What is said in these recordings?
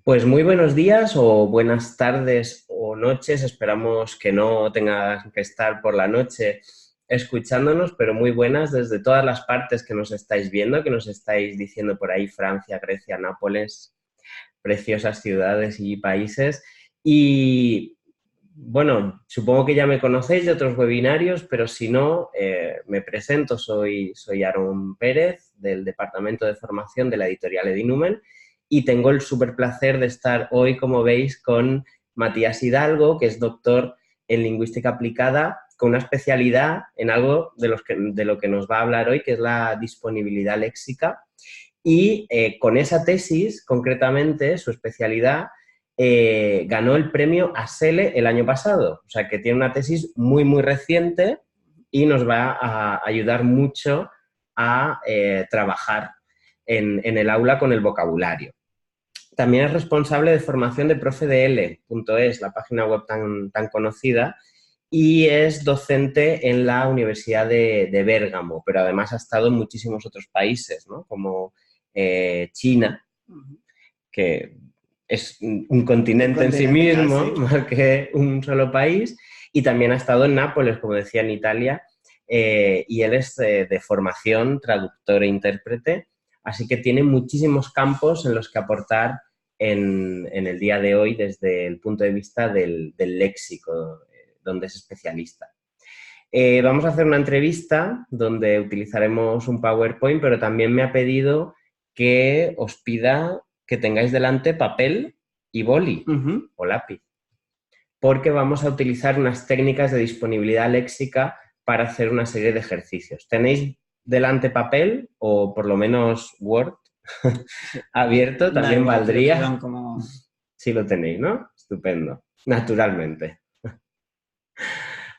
Pues muy buenos días o buenas tardes o noches. Esperamos que no tengas que estar por la noche escuchándonos, pero muy buenas desde todas las partes que nos estáis viendo, que nos estáis diciendo por ahí: Francia, Grecia, Nápoles, preciosas ciudades y países. Y bueno, supongo que ya me conocéis de otros webinarios, pero si no, me presento. Soy Aarón Pérez, del Departamento de Formación de la editorial Edinumen, y tengo el súper placer de estar hoy, como veis, con Matías Hidalgo, que es doctor en Lingüística Aplicada, con una especialidad en algo de lo que nos va a hablar hoy, que es la disponibilidad léxica. Y con esa tesis, concretamente, su especialidad, ganó el premio ASELE el año pasado. O sea, que tiene una tesis muy, muy reciente y nos va a ayudar mucho a trabajar en el aula con el vocabulario. También es responsable de formación de profedl.es, la página web tan conocida, y es docente en la Universidad de Bérgamo, pero además ha estado en muchísimos otros países, ¿no? Como China, que es un continente en sí mismo, sí, más que un solo país, y también ha estado en Nápoles, como decía, en Italia, y él es de formación traductor e intérprete, así que tiene muchísimos campos en los que aportar en el día de hoy desde el punto de vista del léxico, donde es especialista. Vamos a hacer una entrevista donde utilizaremos un PowerPoint, pero también me ha pedido que os pida que tengáis delante papel y boli o lápiz, porque vamos a utilizar unas técnicas de disponibilidad léxica para hacer una serie de ejercicios. ¿Tenéis delante papel o por lo menos Word abierto? También valdría. Sí lo tenéis, ¿no? Estupendo. Naturalmente.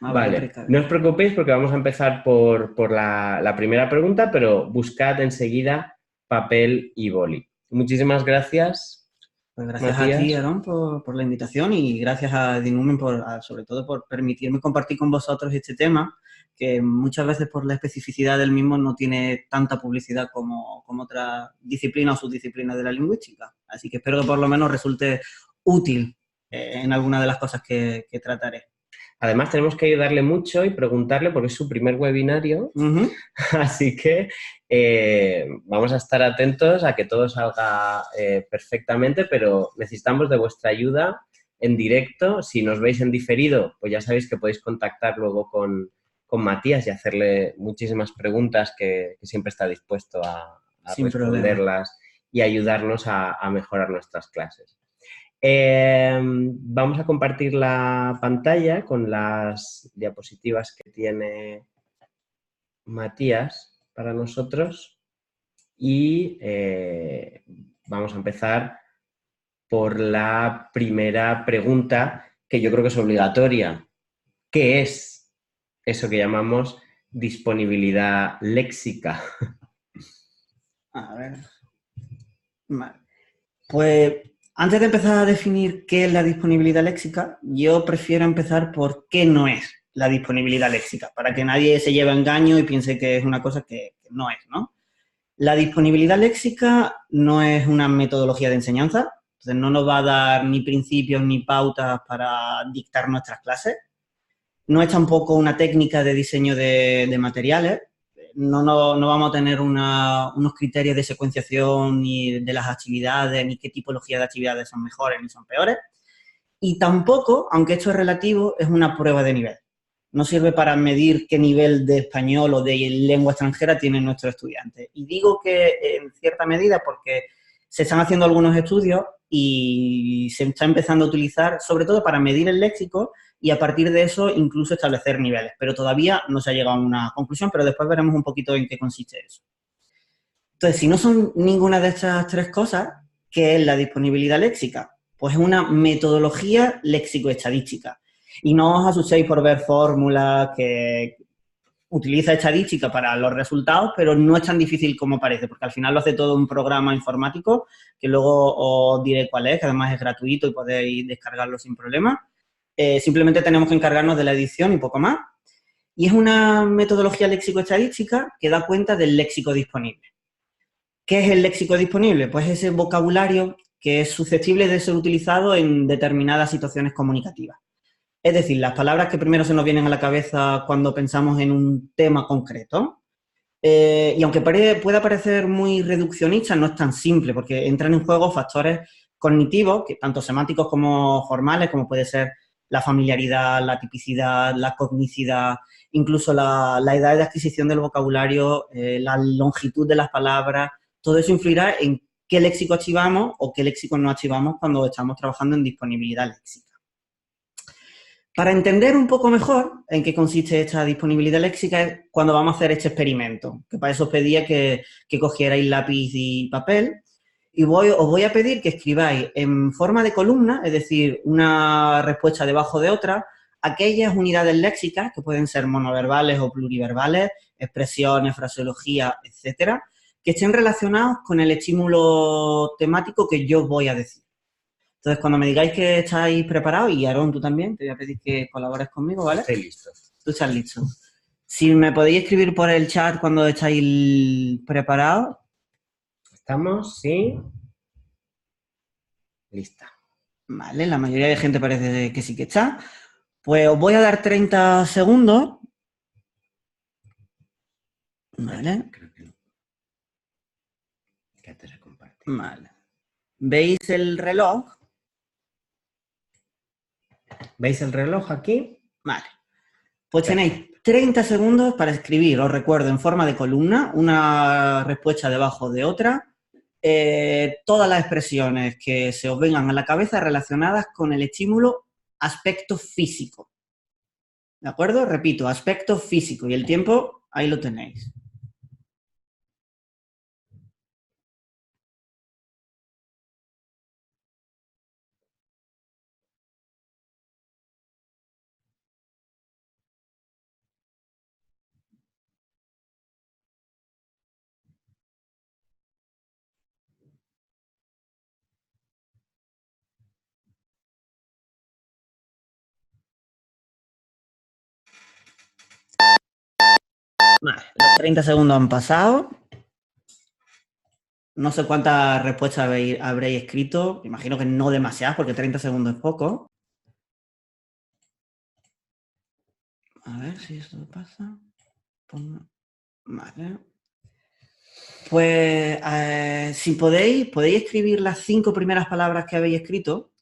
Vale, no os preocupéis porque vamos a empezar por la primera pregunta, pero buscad enseguida papel y boli. Muchísimas gracias. Pues gracias Matías, a ti, Aarón, por la invitación, y gracias a Edinumen sobre todo por permitirme compartir con vosotros este tema, que muchas veces por la especificidad del mismo no tiene tanta publicidad como otras disciplinas o subdisciplinas de la lingüística. Así que espero que por lo menos resulte útil en alguna de las cosas que trataré. Además, tenemos que ayudarle mucho y preguntarle porque es su primer webinario, así que vamos a estar atentos a que todo salga perfectamente, pero necesitamos de vuestra ayuda en directo. Si nos veis en diferido, pues ya sabéis que podéis contactar luego con Matías y hacerle muchísimas preguntas que siempre está dispuesto a responderlas y ayudarnos a mejorar nuestras clases. Vamos a compartir la pantalla con las diapositivas que tiene Matías para nosotros y vamos a empezar por la primera pregunta, que yo creo que es obligatoria. ¿Qué es eso que llamamos disponibilidad léxica? A ver. Vale. Pues antes de empezar a definir qué es la disponibilidad léxica, yo prefiero empezar por qué no es la disponibilidad léxica, para que nadie se lleve a engaño y piense que es una cosa que no es, ¿no? La disponibilidad léxica no es una metodología de enseñanza, entonces no nos va a dar ni principios ni pautas para dictar nuestras clases. No es tampoco una técnica de diseño de materiales. No vamos a tener unos criterios de secuenciación ni de las actividades, ni qué tipología de actividades son mejores ni son peores. Y tampoco, aunque esto es relativo, es una prueba de nivel. No sirve para medir qué nivel de español o de lengua extranjera tienen nuestros estudiantes. Y digo que en cierta medida porque se están haciendo algunos estudios y se está empezando a utilizar, sobre todo para medir el léxico, y a partir de eso incluso establecer niveles. Pero todavía no se ha llegado a una conclusión, pero después veremos un poquito en qué consiste eso. Entonces, si no son ninguna de estas tres cosas, ¿qué es la disponibilidad léxica? Pues es una metodología léxico-estadística. Y no os asustéis por ver fórmulas que utiliza estadística para los resultados, pero no es tan difícil como parece, porque al final lo hace todo un programa informático, que luego os diré cuál es, que además es gratuito y podéis descargarlo sin problema. Simplemente tenemos que encargarnos de la edición y poco más. Y es una metodología léxico-estadística que da cuenta del léxico disponible. ¿Qué es el léxico disponible? Pues ese vocabulario que es susceptible de ser utilizado en determinadas situaciones comunicativas. Es decir, las palabras que primero se nos vienen a la cabeza cuando pensamos en un tema concreto. Y aunque pueda parecer muy reduccionista, no es tan simple, porque entran en juego factores cognitivos, que tanto semánticos como formales, como puede ser la familiaridad, la tipicidad, la cognicidad, incluso la edad de adquisición del vocabulario, la longitud de las palabras. Todo eso influirá en qué léxico archivamos o qué léxico no archivamos cuando estamos trabajando en disponibilidad léxica. Para entender un poco mejor en qué consiste esta disponibilidad léxica es cuando vamos a hacer este experimento, que para eso os pedía que cogierais lápiz y papel. Y os voy a pedir que escribáis en forma de columna, es decir, una respuesta debajo de otra, aquellas unidades léxicas, que pueden ser monoverbales o pluriverbales, expresiones, fraseología, etcétera, que estén relacionados con el estímulo temático que yo voy a decir. Entonces, cuando me digáis que estáis preparados, y Aarón, tú también, te voy a pedir que colabores conmigo, ¿vale? Estoy listo. Tú estás listo. Si me podéis escribir por el chat cuando estáis preparados. ¿Estamos? Sí. Lista. Vale, la mayoría de gente parece que sí que está. Pues os voy a dar 30 segundos. Vale. Creo que no. Que te compartir. Vale. ¿Veis el reloj? ¿Veis el reloj aquí? Vale. Pues tenéis 30 segundos para escribir, os recuerdo, en forma de columna, una respuesta debajo de otra, todas las expresiones que se os vengan a la cabeza relacionadas con el estímulo aspecto físico. ¿De acuerdo? Repito, aspecto físico. Y el tiempo, ahí lo tenéis. Vale, los 30 segundos han pasado. No sé cuántas respuestas habréis escrito. Imagino que no demasiadas, porque 30 segundos es poco. A ver si esto pasa. Vale. Pues si podéis escribir las 5 primeras palabras que habéis escrito.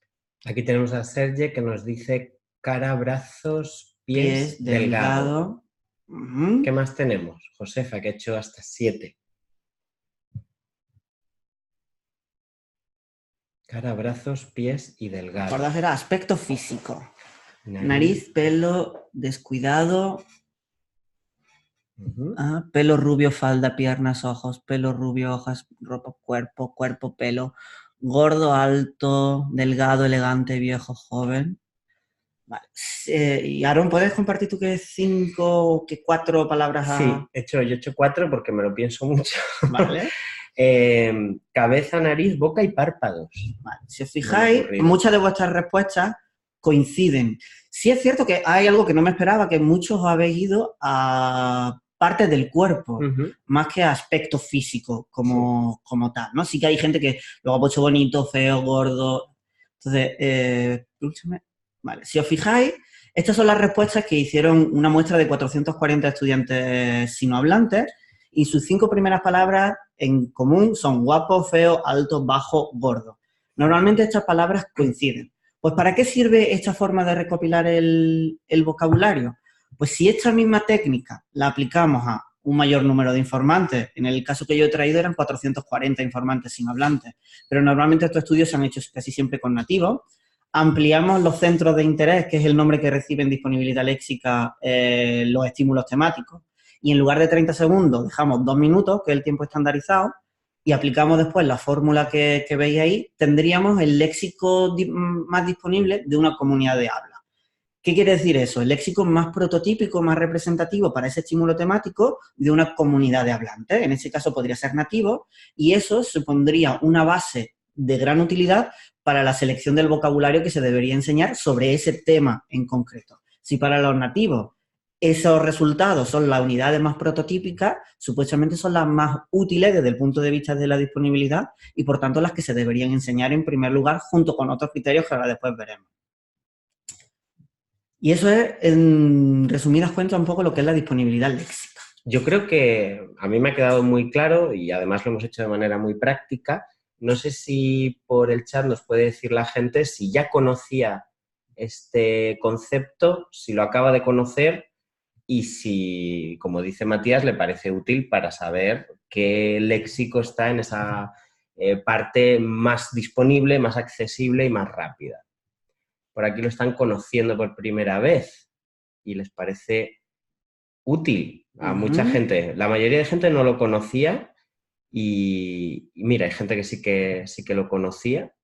Aquí tenemos a Sergio que nos dice cara, brazos, pies delgado. ¿Qué más tenemos? Josefa, que ha hecho hasta 7. Cara, brazos, pies y delgado. Recordad, era aspecto físico. Nariz, pelo, descuidado. Pelo rubio, falda, piernas, ojos, pelo rubio, hojas, ropa, cuerpo, pelo. Gordo, alto, delgado, elegante, viejo, joven. Vale. Y Aarón, ¿puedes compartir tú qué 5, qué 4 palabras Sí, yo he hecho 4 porque me lo pienso mucho. Vale. Cabeza, nariz, boca y párpados. Vale. Si os fijáis, muchas de vuestras respuestas coinciden. Sí es cierto que hay algo que no me esperaba, que muchos habéis ido a partes del cuerpo, más que a aspecto físico como tal, ¿no? Sí que hay gente que luego ha puesto bonito, feo, gordo. Entonces, vale, si os fijáis, estas son las respuestas que hicieron una muestra de 440 estudiantes sinohablantes y sus 5 primeras palabras en común son guapo, feo, alto, bajo, gordo. Normalmente estas palabras coinciden. Pues ¿para qué sirve esta forma de recopilar el vocabulario? Pues si esta misma técnica la aplicamos a un mayor número de informantes, en el caso que yo he traído eran 440 informantes sinohablantes, pero normalmente estos estudios se han hecho casi siempre con nativos, ampliamos los centros de interés, que es el nombre que reciben disponibilidad léxica los estímulos temáticos, y en lugar de 30 segundos dejamos 2 minutos, que es el tiempo estandarizado, y aplicamos después la fórmula que veis ahí, tendríamos el léxico más disponible de una comunidad de habla. ¿Qué quiere decir eso? El léxico más prototípico, más representativo para ese estímulo temático de una comunidad de hablantes. En este caso podría ser nativo, y eso supondría una base de gran utilidad para la selección del vocabulario que se debería enseñar sobre ese tema en concreto. Si para los nativos Esos resultados son las unidades más prototípicas, supuestamente son las más útiles desde el punto de vista de la disponibilidad y por tanto las que se deberían enseñar en primer lugar junto con otros criterios que ahora después veremos. Y eso es, en resumidas cuentas, un poco lo que es la disponibilidad léxica. Yo creo que a mí me ha quedado muy claro y además lo hemos hecho de manera muy práctica. No sé si por el chat nos puede decir la gente si ya conocía este concepto, si lo acaba de conocer y si, como dice Matías, le parece útil para saber qué léxico está en esa parte más disponible, más accesible y más rápida. Por aquí lo están conociendo por primera vez y les parece útil a mucha gente. La mayoría de gente no lo conocía y mira, hay gente que sí que lo conocía,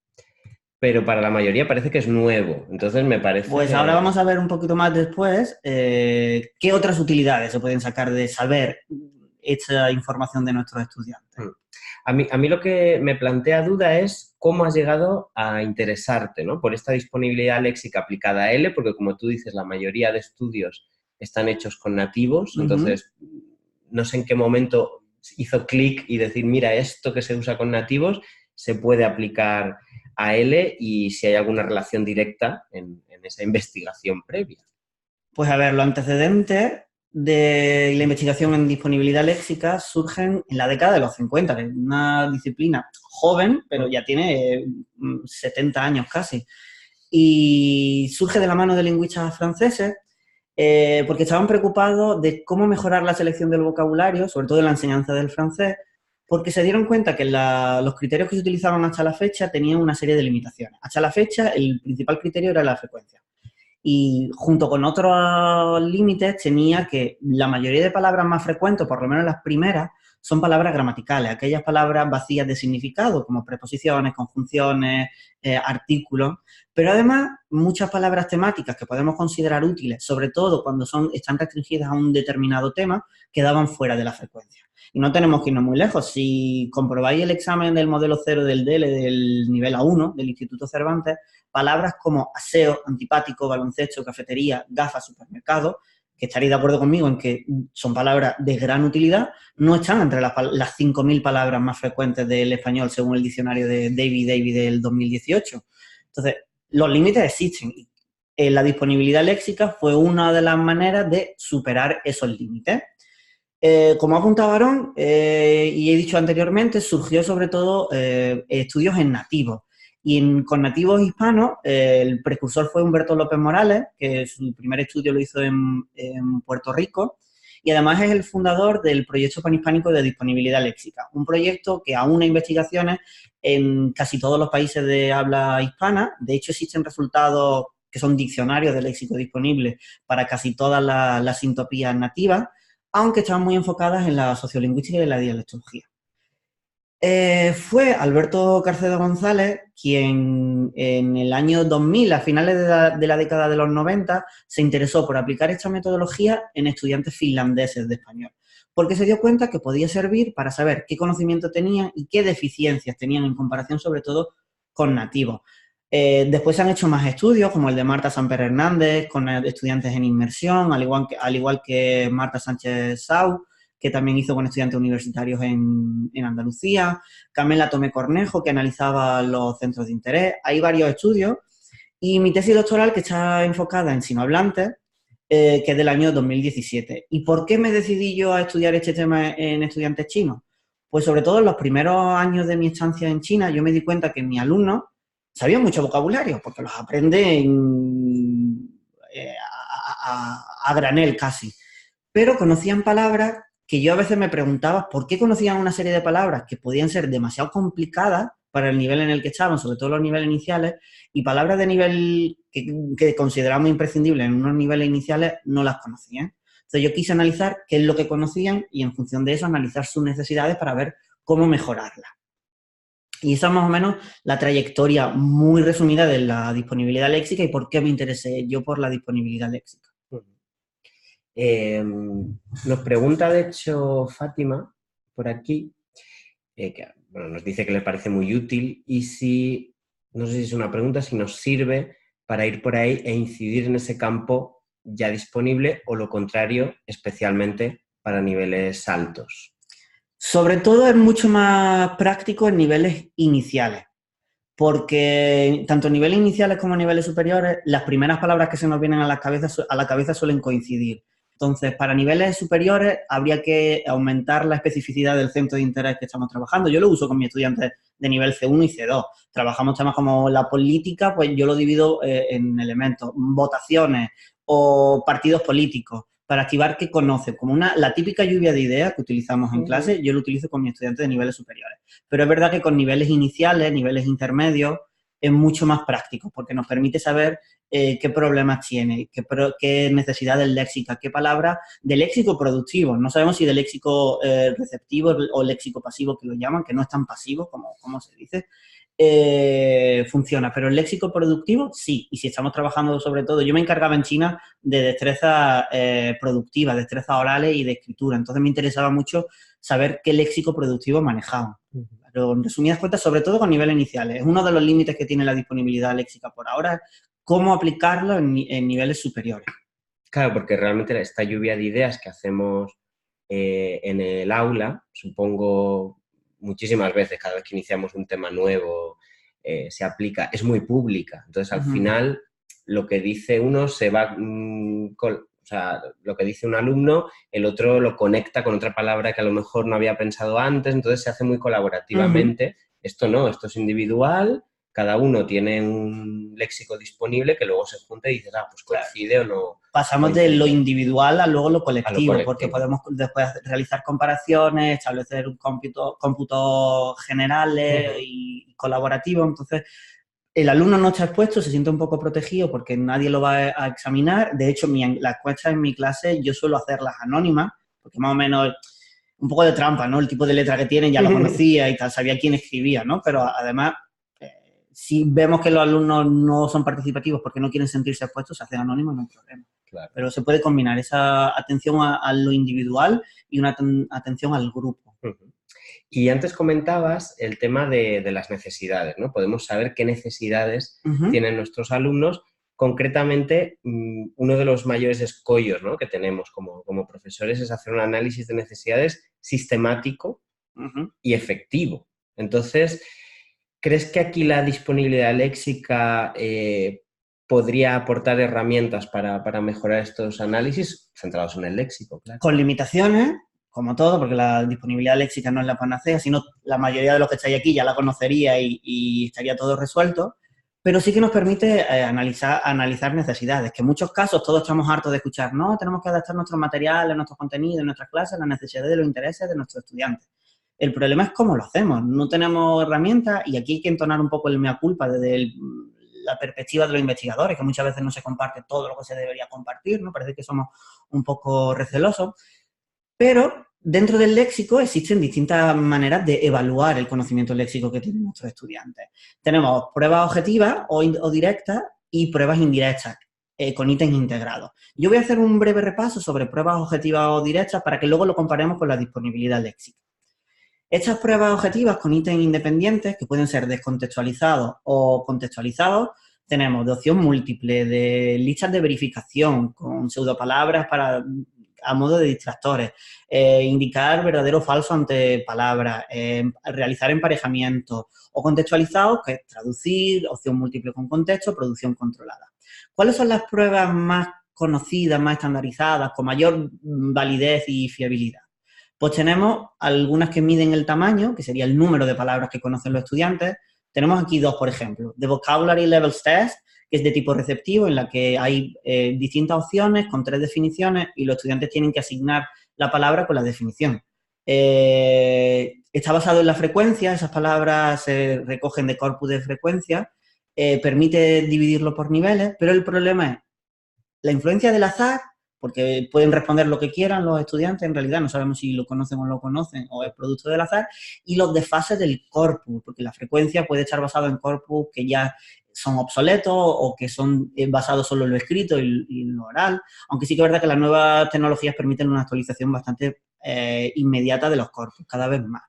pero para la mayoría parece que es nuevo. Entonces me parece... Pues ahora vamos a ver un poquito más después qué otras utilidades se pueden sacar de saber esta información de nuestros estudiantes. A mí lo que me plantea duda es cómo has llegado a interesarte, ¿no?, por esta disponibilidad léxica aplicada a L, porque como tú dices, la mayoría de estudios están hechos con nativos, entonces no sé en qué momento hizo clic y decir, mira, esto que se usa con nativos se puede aplicar a L y si hay alguna relación directa en esa investigación previa. Pues a ver, los antecedentes de la investigación en disponibilidad léxica surgen en la década de los 50, que es una disciplina joven, pero ya tiene 70 años casi. Y surge de la mano de lingüistas franceses porque estaban preocupados de cómo mejorar la selección del vocabulario, sobre todo en la enseñanza del francés, porque se dieron cuenta que los criterios que se utilizaban hasta la fecha tenían una serie de limitaciones. Hasta la fecha, el principal criterio era la frecuencia. Y junto con otros límites tenía que la mayoría de palabras más frecuentes, por lo menos las primeras, son palabras gramaticales, aquellas palabras vacías de significado, como preposiciones, conjunciones, artículos, pero además muchas palabras temáticas que podemos considerar útiles, sobre todo cuando están restringidas a un determinado tema, quedaban fuera de la frecuencia. Y no tenemos que irnos muy lejos. Si comprobáis el examen del modelo 0 del DELE del nivel A1 del Instituto Cervantes, palabras como aseo, antipático, baloncesto, cafetería, gafas, supermercado, que estaréis de acuerdo conmigo en que son palabras de gran utilidad, no están entre las 5.000 palabras más frecuentes del español según el diccionario de David del 2018. Entonces, los límites existen. La disponibilidad léxica fue una de las maneras de superar esos límites. Como ha apuntado Aarón, y he dicho anteriormente, surgió sobre todo estudios en nativos. Y con nativos hispanos, el precursor fue Humberto López Morales, que su primer estudio lo hizo en Puerto Rico, y además es el fundador del Proyecto Panhispánico de Disponibilidad Léxica, un proyecto que aúna investigaciones en casi todos los países de habla hispana. De hecho, existen resultados que son diccionarios de léxico disponible para casi todas las sintopías nativas, aunque están muy enfocadas en la sociolingüística y la dialectología. Fue Alberto Carcedo González quien en el año 2000, a finales de la década de los 90, se interesó por aplicar esta metodología en estudiantes finlandeses de español, porque se dio cuenta que podía servir para saber qué conocimiento tenían y qué deficiencias tenían en comparación, sobre todo, con nativos. Después se han hecho más estudios, como el de Marta Samper Hernández, con estudiantes en inmersión, al igual que Marta Sánchez Sau, que también hizo con estudiantes universitarios en Andalucía, Camela Tomé Cornejo, que analizaba los centros de interés. Hay varios estudios y mi tesis doctoral, que está enfocada en sinohablantes, que es del año 2017. ¿Y por qué me decidí yo a estudiar este tema en estudiantes chinos? Pues sobre todo en los primeros años de mi estancia en China, yo me di cuenta que mis alumnos sabían mucho vocabulario, porque los aprenden a granel casi, pero conocían palabras que yo a veces me preguntaba por qué conocían una serie de palabras que podían ser demasiado complicadas para el nivel en el que estaban, sobre todo los niveles iniciales, y palabras de nivel que consideramos imprescindibles en unos niveles iniciales no las conocían. Entonces yo quise analizar qué es lo que conocían y en función de eso analizar sus necesidades para ver cómo mejorarlas. Y esa es más o menos la trayectoria muy resumida de la disponibilidad léxica y por qué me interesé yo por la disponibilidad léxica. Nos pregunta, de hecho, Fátima, por aquí, que bueno, nos dice que le parece muy útil y si, no sé si es una pregunta, si nos sirve para ir por ahí e incidir en ese campo ya disponible o lo contrario, especialmente para niveles altos? Sobre todo es mucho más práctico en niveles iniciales, porque tanto en niveles iniciales como en niveles superiores, las primeras palabras que se nos vienen a la cabeza suelen coincidir. Entonces, para niveles superiores habría que aumentar la especificidad del centro de interés que estamos trabajando. Yo lo uso con mis estudiantes de nivel C1 y C2. Trabajamos temas como la política, pues yo lo divido en elementos, votaciones o partidos políticos, para activar qué conocen, como la típica lluvia de ideas que utilizamos en clase, yo lo utilizo con mis estudiantes de niveles superiores. Pero es verdad que con niveles iniciales, niveles intermedios, es mucho más práctico, porque nos permite saber qué problemas tiene, qué necesidades léxicas, qué palabras de léxico productivo. No sabemos si de léxico receptivo o léxico pasivo, que lo llaman, que no es tan pasivo como se dice, funciona. Pero el léxico productivo, sí. Y si estamos trabajando sobre todo, yo me encargaba en China de destrezas productivas, destrezas orales y de escritura. Entonces me interesaba mucho saber qué léxico productivo manejaban. Pero en resumidas cuentas, sobre todo con niveles iniciales. Es uno de los límites que tiene la disponibilidad léxica por ahora, cómo aplicarlo en niveles superiores. Claro, porque realmente esta lluvia de ideas que hacemos en el aula, supongo muchísimas veces, cada vez que iniciamos un tema nuevo, se aplica, es muy pública. Entonces, al final, lo que dice uno se va... o sea, lo que dice un alumno, el otro lo conecta con otra palabra que a lo mejor no había pensado antes, entonces se hace muy colaborativamente. Esto no, esto es individual, cada uno tiene un léxico disponible que luego se junta y dices, pues coincide o no. Pasamos coincide. De lo individual a luego lo colectivo, porque podemos después realizar comparaciones, establecer cómputos generales y colaborativos. Entonces, el alumno no está expuesto, se siente un poco protegido porque nadie lo va a examinar. De hecho, las encuestas en mi clase yo suelo hacerlas anónimas, porque más o menos un poco de trampa, ¿no? El tipo de letra que tienen ya lo conocía y tal, sabía quién escribía, ¿no? Pero además, si vemos que los alumnos no son participativos porque no quieren sentirse expuestos, se hacen anónimos, no hay problema. Claro. Pero se puede combinar esa atención a lo individual y una atención al grupo. Y antes comentabas el tema de las necesidades, ¿no? Podemos saber qué necesidades tienen nuestros alumnos. Concretamente, uno de los mayores escollos, ¿no?, que tenemos como profesores es hacer un análisis de necesidades sistemático y efectivo. Entonces, ¿crees que aquí la disponibilidad léxica podría aportar herramientas para mejorar estos análisis centrados en el léxico? Claro. Con limitaciones, como todo, porque la disponibilidad léxica no es la panacea, sino la mayoría de los que estáis aquí ya la conocería y estaría todo resuelto, pero sí que nos permite analizar necesidades, que en muchos casos todos estamos hartos de escuchar, no, tenemos que adaptar nuestros materiales, nuestros contenidos, nuestras clases a las necesidades de los intereses de nuestros estudiantes. El problema es cómo lo hacemos, no tenemos herramientas y aquí hay que entonar un poco el mea culpa desde la perspectiva de los investigadores, que muchas veces no se comparte todo lo que se debería compartir, ¿no? Parece que somos un poco recelosos, pero dentro del léxico existen distintas maneras de evaluar el conocimiento léxico que tienen nuestros estudiantes. Tenemos pruebas objetivas o directas y pruebas indirectas con ítems integrados. Yo voy a hacer un breve repaso sobre pruebas objetivas o directas para que luego lo comparemos con la disponibilidad léxica. Estas pruebas objetivas con ítems independientes, que pueden ser descontextualizados o contextualizados, tenemos de opción múltiple, de listas de verificación, con pseudopalabras a modo de distractores, indicar verdadero o falso ante palabras, realizar emparejamientos, o contextualizados, que es traducir, opción múltiple con contexto, producción controlada. ¿Cuáles son las pruebas más conocidas, más estandarizadas, con mayor validez y fiabilidad? Pues tenemos algunas que miden el tamaño, que sería el número de palabras que conocen los estudiantes. Tenemos aquí dos, por ejemplo. The Vocabulary Levels Test, que es de tipo receptivo, en la que hay distintas opciones con 3 definiciones y los estudiantes tienen que asignar la palabra con la definición. Está basado en la frecuencia, esas palabras se recogen de corpus de frecuencia, permite dividirlo por niveles, pero el problema es la influencia del azar, porque pueden responder lo que quieran los estudiantes, en realidad no sabemos si lo conocen o no lo conocen, o es producto del azar, y los desfases del corpus, porque la frecuencia puede estar basada en corpus que ya son obsoletos o que son basados solo en lo escrito y en lo oral, aunque sí que es verdad que las nuevas tecnologías permiten una actualización bastante inmediata de los corpus, cada vez más.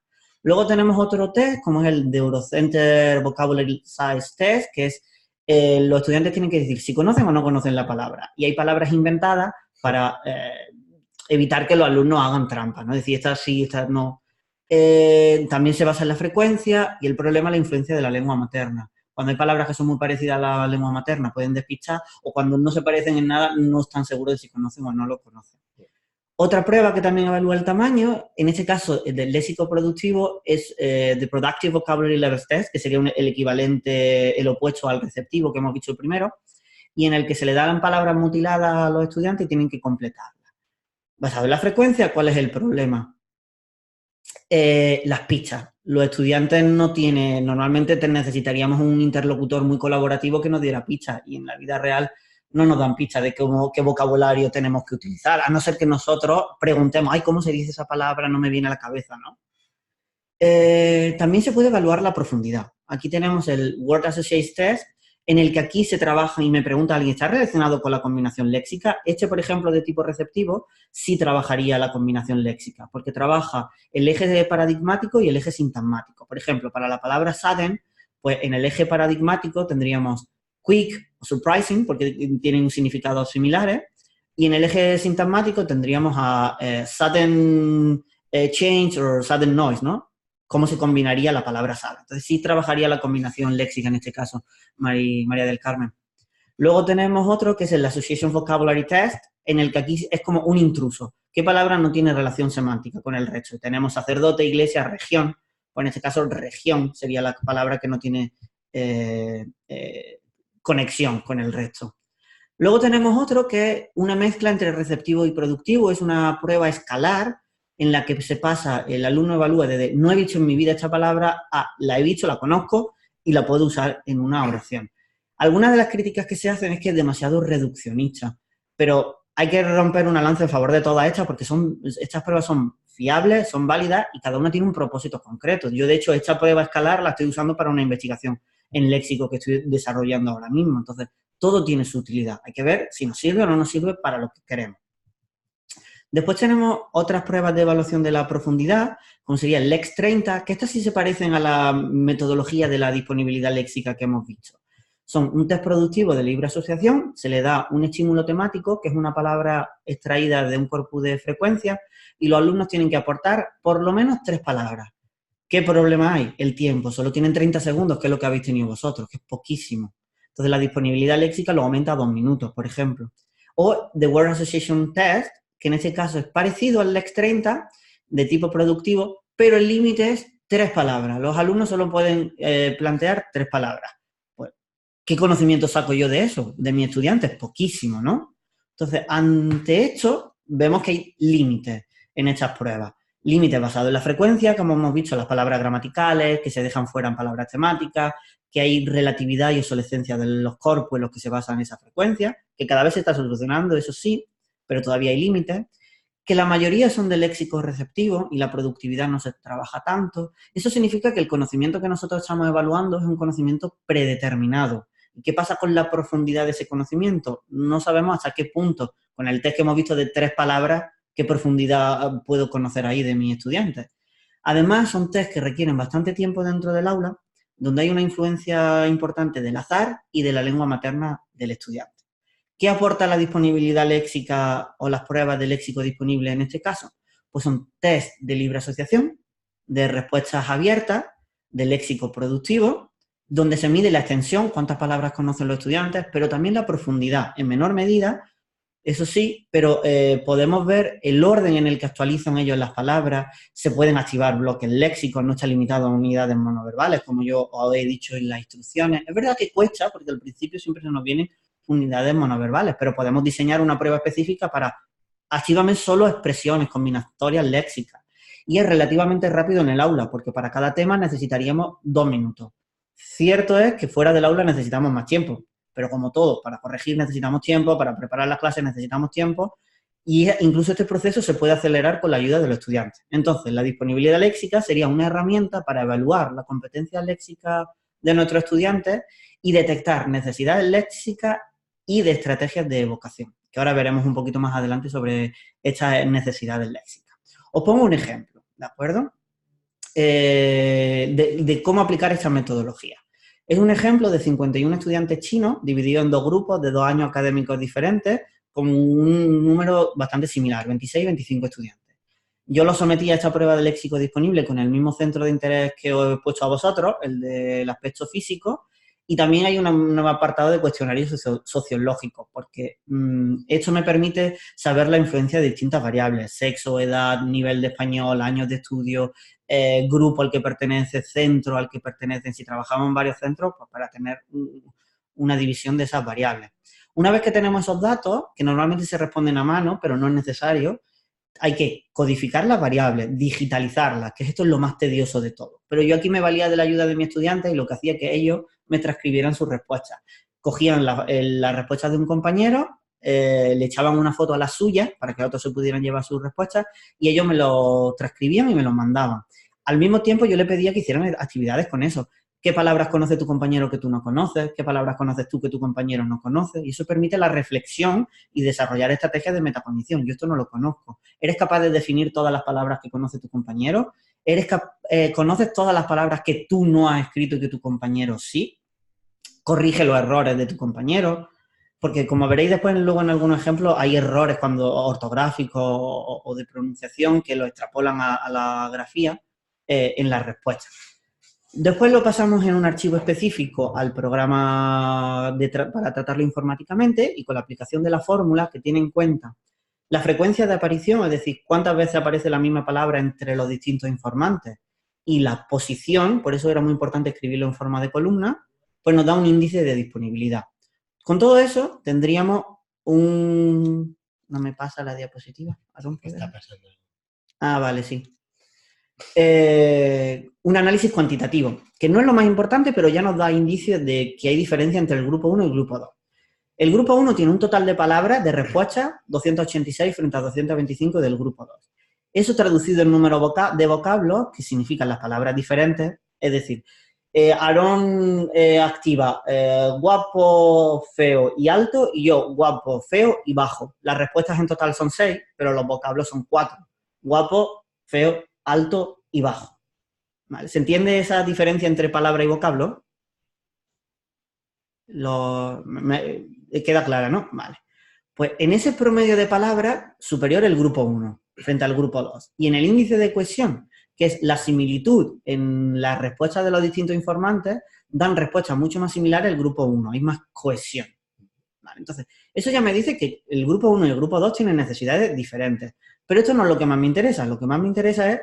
Luego tenemos otro test, como es el de Eurocenter Vocabulary Size Test, que es los estudiantes tienen que decir si conocen o no conocen la palabra. Y hay palabras inventadas para evitar que los alumnos hagan trampas, ¿no? Decir, estas sí, estas no. También se basa en la frecuencia y el problema es la influencia de la lengua materna. Cuando hay palabras que son muy parecidas a la lengua materna pueden despistar, o cuando no se parecen en nada no están seguros de si conocen o no lo conocen. Otra prueba que también evalúa el tamaño, en este caso el del léxico productivo, es The Productive Vocabulary Levels Test, que sería el equivalente, el opuesto al receptivo que hemos dicho primero, y en el que se le dan palabras mutiladas a los estudiantes y tienen que completarlas. Basado en la frecuencia, ¿cuál es el problema? Las pistas. Los estudiantes no tienen, normalmente necesitaríamos un interlocutor muy colaborativo que nos diera pistas, y en la vida real no nos dan pistas de qué vocabulario tenemos que utilizar, a no ser que nosotros preguntemos, ay, ¿cómo se dice esa palabra? No me viene a la cabeza, ¿no? También se puede evaluar la profundidad. Aquí tenemos el Word Associates Test, en el que aquí se trabaja y me pregunta alguien, ¿está relacionado con la combinación léxica? Este, por ejemplo, de tipo receptivo, sí trabajaría la combinación léxica, porque trabaja el eje paradigmático y el eje sintagmático. Por ejemplo, para la palabra sudden, pues en el eje paradigmático tendríamos quick o surprising, porque tienen significados similares, y en el eje sintagmático tendríamos a sudden change o sudden noise, ¿no? Cómo se combinaría la palabra sala. Entonces, sí trabajaría la combinación léxica en este caso, María del Carmen. Luego tenemos otro que es el Association Vocabulary Test, en el que aquí es como un intruso. ¿Qué palabra no tiene relación semántica con el resto? Tenemos sacerdote, iglesia, región. Pues en este caso, región sería la palabra que no tiene conexión con el resto. Luego tenemos otro que es una mezcla entre receptivo y productivo. Es una prueba escalar en la que se pasa, el alumno evalúa desde no he visto en mi vida esta palabra a la he visto, la conozco y la puedo usar en una oración. Algunas de las críticas que se hacen es que es demasiado reduccionista, pero hay que romper una lanza en favor de todas estas porque estas pruebas son fiables, son válidas y cada una tiene un propósito concreto. Yo, de hecho, esta prueba escalar la estoy usando para una investigación en léxico que estoy desarrollando ahora mismo. Entonces, todo tiene su utilidad. Hay que ver si nos sirve o no nos sirve para lo que queremos. Después tenemos otras pruebas de evaluación de la profundidad, como sería el LEX 30, que estas sí se parecen a la metodología de la disponibilidad léxica que hemos visto. Son un test productivo de libre asociación, se le da un estímulo temático, que es una palabra extraída de un corpus de frecuencia, y los alumnos tienen que aportar por lo menos 3 palabras. ¿Qué problema hay? El tiempo. Solo tienen 30 segundos, que es lo que habéis tenido vosotros, que es poquísimo. Entonces, la disponibilidad léxica lo aumenta a 2 minutos, por ejemplo. O The Word Association Test, que en este caso es parecido al LEX 30, de tipo productivo, pero el límite es 3 palabras. Los alumnos solo pueden plantear 3 palabras. Pues, ¿qué conocimiento saco yo de eso? De mis estudiantes, poquísimo, ¿no? Entonces, ante esto, vemos que hay límites en estas pruebas. Límites basados en la frecuencia, como hemos visto, las palabras gramaticales, que se dejan fuera en palabras temáticas, que hay relatividad y obsolescencia de los corpus en los que se basan esa frecuencia, que cada vez se está solucionando, eso sí, pero todavía hay límites, que la mayoría son de léxico receptivo y la productividad no se trabaja tanto. Eso significa que el conocimiento que nosotros estamos evaluando es un conocimiento predeterminado. ¿Y qué pasa con la profundidad de ese conocimiento? No sabemos hasta qué punto, con el test que hemos visto de 3 palabras, qué profundidad puedo conocer ahí de mis estudiantes. Además, son test que requieren bastante tiempo dentro del aula, donde hay una influencia importante del azar y de la lengua materna del estudiante. ¿Qué aporta la disponibilidad léxica o las pruebas de léxico disponibles en este caso? Pues son test de libre asociación, de respuestas abiertas, de léxico productivo, donde se mide la extensión, cuántas palabras conocen los estudiantes, pero también la profundidad, en menor medida, eso sí, pero podemos ver el orden en el que actualizan ellos las palabras, se pueden activar bloques léxicos, no está limitado a unidades monoverbales, como yo os he dicho en las instrucciones. Es verdad que cuesta, porque al principio siempre se nos vienen unidades monoverbales, pero podemos diseñar una prueba específica para activarme solo expresiones combinatorias léxicas. Y es relativamente rápido en el aula, porque para cada tema necesitaríamos 2 minutos. Cierto es que fuera del aula necesitamos más tiempo, pero como todo, para corregir necesitamos tiempo, para preparar las clases necesitamos tiempo, y incluso este proceso se puede acelerar con la ayuda de los estudiantes. Entonces, la disponibilidad léxica sería una herramienta para evaluar la competencia léxica de nuestros estudiantes y detectar necesidades léxicas y de estrategias de evocación, que ahora veremos un poquito más adelante sobre estas necesidades léxicas. Os pongo un ejemplo, ¿de acuerdo? De cómo aplicar esta metodología. Es un ejemplo de 51 estudiantes chinos divididos en dos grupos de 2 años académicos diferentes con un número bastante similar, 26 y 25 estudiantes. Yo lo sometí a esta prueba de léxico disponible con el mismo centro de interés que os he puesto a vosotros, el del aspecto físico, y también hay un nuevo apartado de cuestionarios sociológicos, porque esto me permite saber la influencia de distintas variables: sexo, edad, nivel de español, años de estudio, grupo al que pertenece, centro al que pertenecen. Si trabajamos en varios centros, pues para tener una división de esas variables. Una vez que tenemos esos datos, que normalmente se responden a mano, pero no es necesario, hay que codificar las variables, digitalizarlas, que esto es lo más tedioso de todo. Pero yo aquí me valía de la ayuda de mis estudiantes y lo que hacía es que ellos me transcribieran sus respuestas. Cogían las respuestas de un compañero, le echaban una foto a las suyas para que otros se pudieran llevar sus respuestas y ellos me lo transcribían y me lo mandaban. Al mismo tiempo yo le pedía que hicieran actividades con eso. ¿Qué palabras conoce tu compañero que tú no conoces? ¿Qué palabras conoces tú que tu compañero no conoce? Y eso permite la reflexión y desarrollar estrategias de metacognición. Yo esto no lo conozco. ¿Eres capaz de definir todas las palabras que conoce tu compañero? ¿Conoces todas las palabras que tú no has escrito y que tu compañero sí? Corrige los errores de tu compañero. Porque como veréis después luego en algunos ejemplos, hay errores cuando ortográficos o de pronunciación que lo extrapolan a la grafía en las respuestas. Después lo pasamos en un archivo específico al programa para tratarlo informáticamente y con la aplicación de la fórmula que tiene en cuenta la frecuencia de aparición, es decir, cuántas veces aparece la misma palabra entre los distintos informantes, y la posición, por eso era muy importante escribirlo en forma de columna, pues nos da un índice de disponibilidad. Con todo eso tendríamos un... No me pasa la diapositiva. ¿Qué está pasando? Ah, vale, sí. Un análisis cuantitativo, que no es lo más importante, pero ya nos da indicios de que hay diferencia entre el grupo 1 y el grupo 2. El grupo 1 tiene un total de palabras de respuestas 286 frente a 225 del grupo 2. Eso traducido en número de vocablos, que significan las palabras diferentes, es decir, Aarón activa guapo, feo y alto, y yo guapo, feo y bajo. Las respuestas en total son 6, pero los vocablos son 4. Guapo, feo, alto y bajo. ¿Vale? ¿Se entiende esa diferencia entre palabra y vocablo? Queda clara, ¿no? Vale. Pues en ese promedio de palabras, superior el grupo 1 frente al grupo 2. Y en el índice de cohesión, que es la similitud en las respuestas de los distintos informantes, dan respuestas mucho más similares al grupo 1. Hay más cohesión. Vale, entonces, eso ya me dice que el grupo 1 y el grupo 2 tienen necesidades diferentes. Pero esto no es lo que más me interesa. Lo que más me interesa es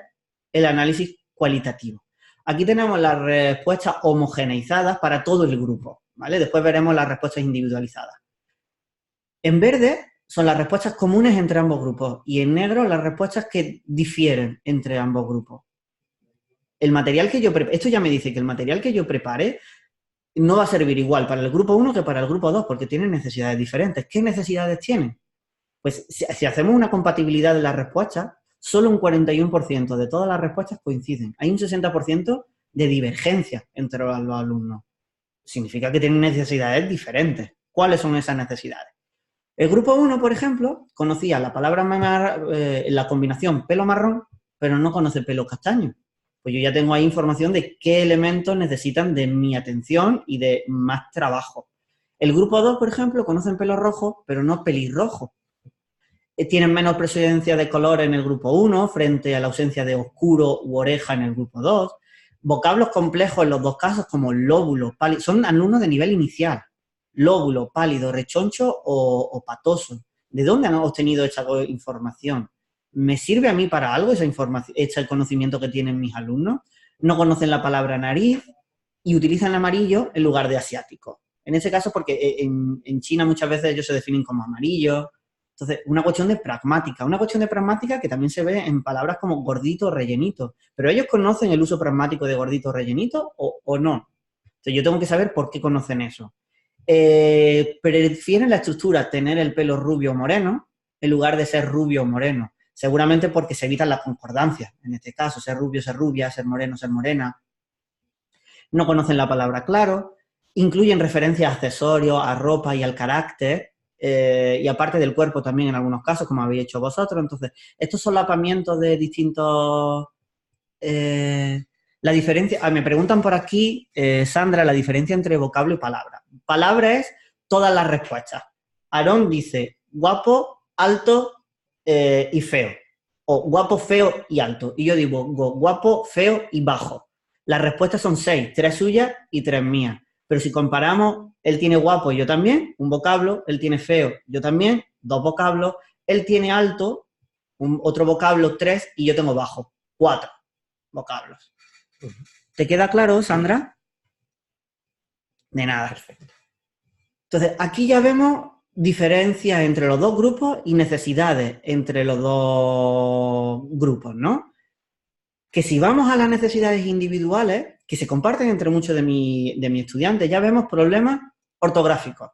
el análisis cualitativo. Aquí tenemos las respuestas homogeneizadas para todo el grupo, ¿vale? Después veremos las respuestas individualizadas. En verde son las respuestas comunes entre ambos grupos y en negro las respuestas que difieren entre ambos grupos. El material que yo prepare, esto ya me dice que el material que yo prepare no va a servir igual para el grupo 1 que para el grupo 2 porque tienen necesidades diferentes. ¿Qué necesidades tienen? Pues si hacemos una compatibilidad de las respuestas, solo un 41% de todas las respuestas coinciden. Hay un 60% de divergencia entre los alumnos. Significa que tienen necesidades diferentes. ¿Cuáles son esas necesidades? El grupo 1, por ejemplo, conocía la palabra la combinación pelo marrón, pero no conoce pelo castaño. Pues yo ya tengo ahí información de qué elementos necesitan de mi atención y de más trabajo. El grupo 2, por ejemplo, conocen pelo rojo, pero no pelirrojo. Tienen menos presencia de color en el grupo 1 frente a la ausencia de oscuro u oreja en el grupo 2. Vocablos complejos en los dos casos como lóbulo, pálido, son alumnos de nivel inicial. Lóbulo, pálido, rechoncho o patoso. ¿De dónde han obtenido esta información? ¿Me sirve a mí para algo esa información, el conocimiento que tienen mis alumnos? No conocen la palabra nariz y utilizan amarillo en lugar de asiático. En ese caso, porque en China muchas veces ellos se definen como amarillos. Entonces, una cuestión de pragmática que también se ve en palabras como gordito, rellenito. Pero ellos conocen el uso pragmático de gordito, rellenito o no. Entonces, yo tengo que saber por qué conocen eso. Prefieren la estructura tener el pelo rubio o moreno en lugar de ser rubio o moreno. Seguramente porque se evitan las concordancias. En este caso, ser rubio, ser rubia, ser moreno, ser morena. No conocen la palabra claro. Incluyen referencias a accesorios, a ropa y al carácter. Y aparte del cuerpo también en algunos casos, como habéis hecho vosotros. Entonces, estos solapamientos de La diferencia, me preguntan por aquí, Sandra, la diferencia entre vocablo y palabra. Palabra es todas las respuestas. Aarón dice guapo, alto y feo. O guapo, feo y alto. Y yo digo guapo, feo y bajo. Las respuestas son 6, 3 suyas y 3 mías. Pero si comparamos, él tiene guapo y yo también, un vocablo, él tiene feo, yo también, 2 vocablos, él tiene alto, otro vocablo, 3, y yo tengo bajo, 4 vocablos. ¿Te queda claro, Sandra? De nada. Perfecto. Entonces, aquí ya vemos diferencias entre los dos grupos y necesidades entre los dos grupos, ¿no? Que si vamos a las necesidades individuales, que se comparten entre muchos de mis estudiantes, ya vemos problemas ortográficos.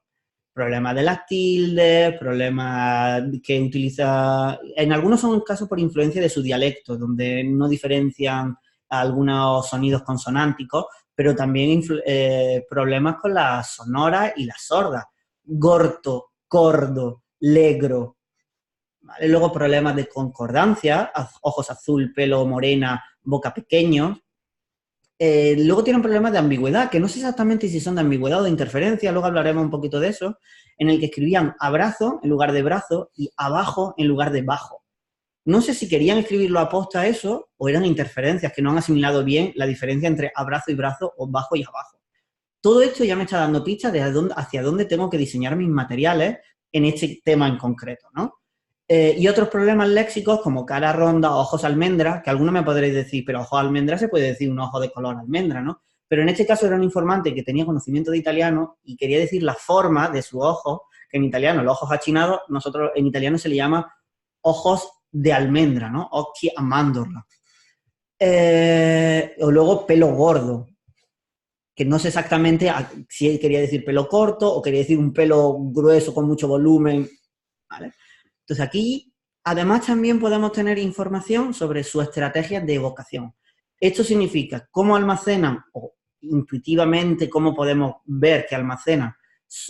Problemas de las tildes, problemas que utiliza... En algunos son casos por influencia de su dialecto, donde no diferencian algunos sonidos consonánticos, pero también problemas con las sonoras y las sordas. Gorto, cordo, legro. ¿Vale? Luego problemas de concordancia, ojos azul, pelo morena, boca pequeños. Luego tienen problemas de ambigüedad, que no sé exactamente si son de ambigüedad o de interferencia, luego hablaremos un poquito de eso, en el que escribían abrazo en lugar de brazo y abajo en lugar de bajo. No sé si querían escribirlo aposta a eso o eran interferencias que no han asimilado bien la diferencia entre abrazo y brazo o bajo y abajo. Todo esto ya me está dando pistas de hacia dónde tengo que diseñar mis materiales en este tema en concreto, ¿no? Y otros problemas léxicos como cara ronda, ojos almendra, que algunos me podréis decir, pero ojos almendra se puede decir un ojo de color almendra, ¿no? Pero en este caso era un informante que tenía conocimiento de italiano y quería decir la forma de su ojo, que en italiano, los ojos achinados, nosotros en italiano se le llama ojos de almendra, ¿no? Occhi a mandorla. O luego pelo gordo, que no sé exactamente si él quería decir pelo corto o quería decir un pelo grueso con mucho volumen, ¿vale? Entonces aquí, además, también podemos tener información sobre sus estrategias de evocación. Esto significa cómo almacenan, o intuitivamente cómo podemos ver que almacenan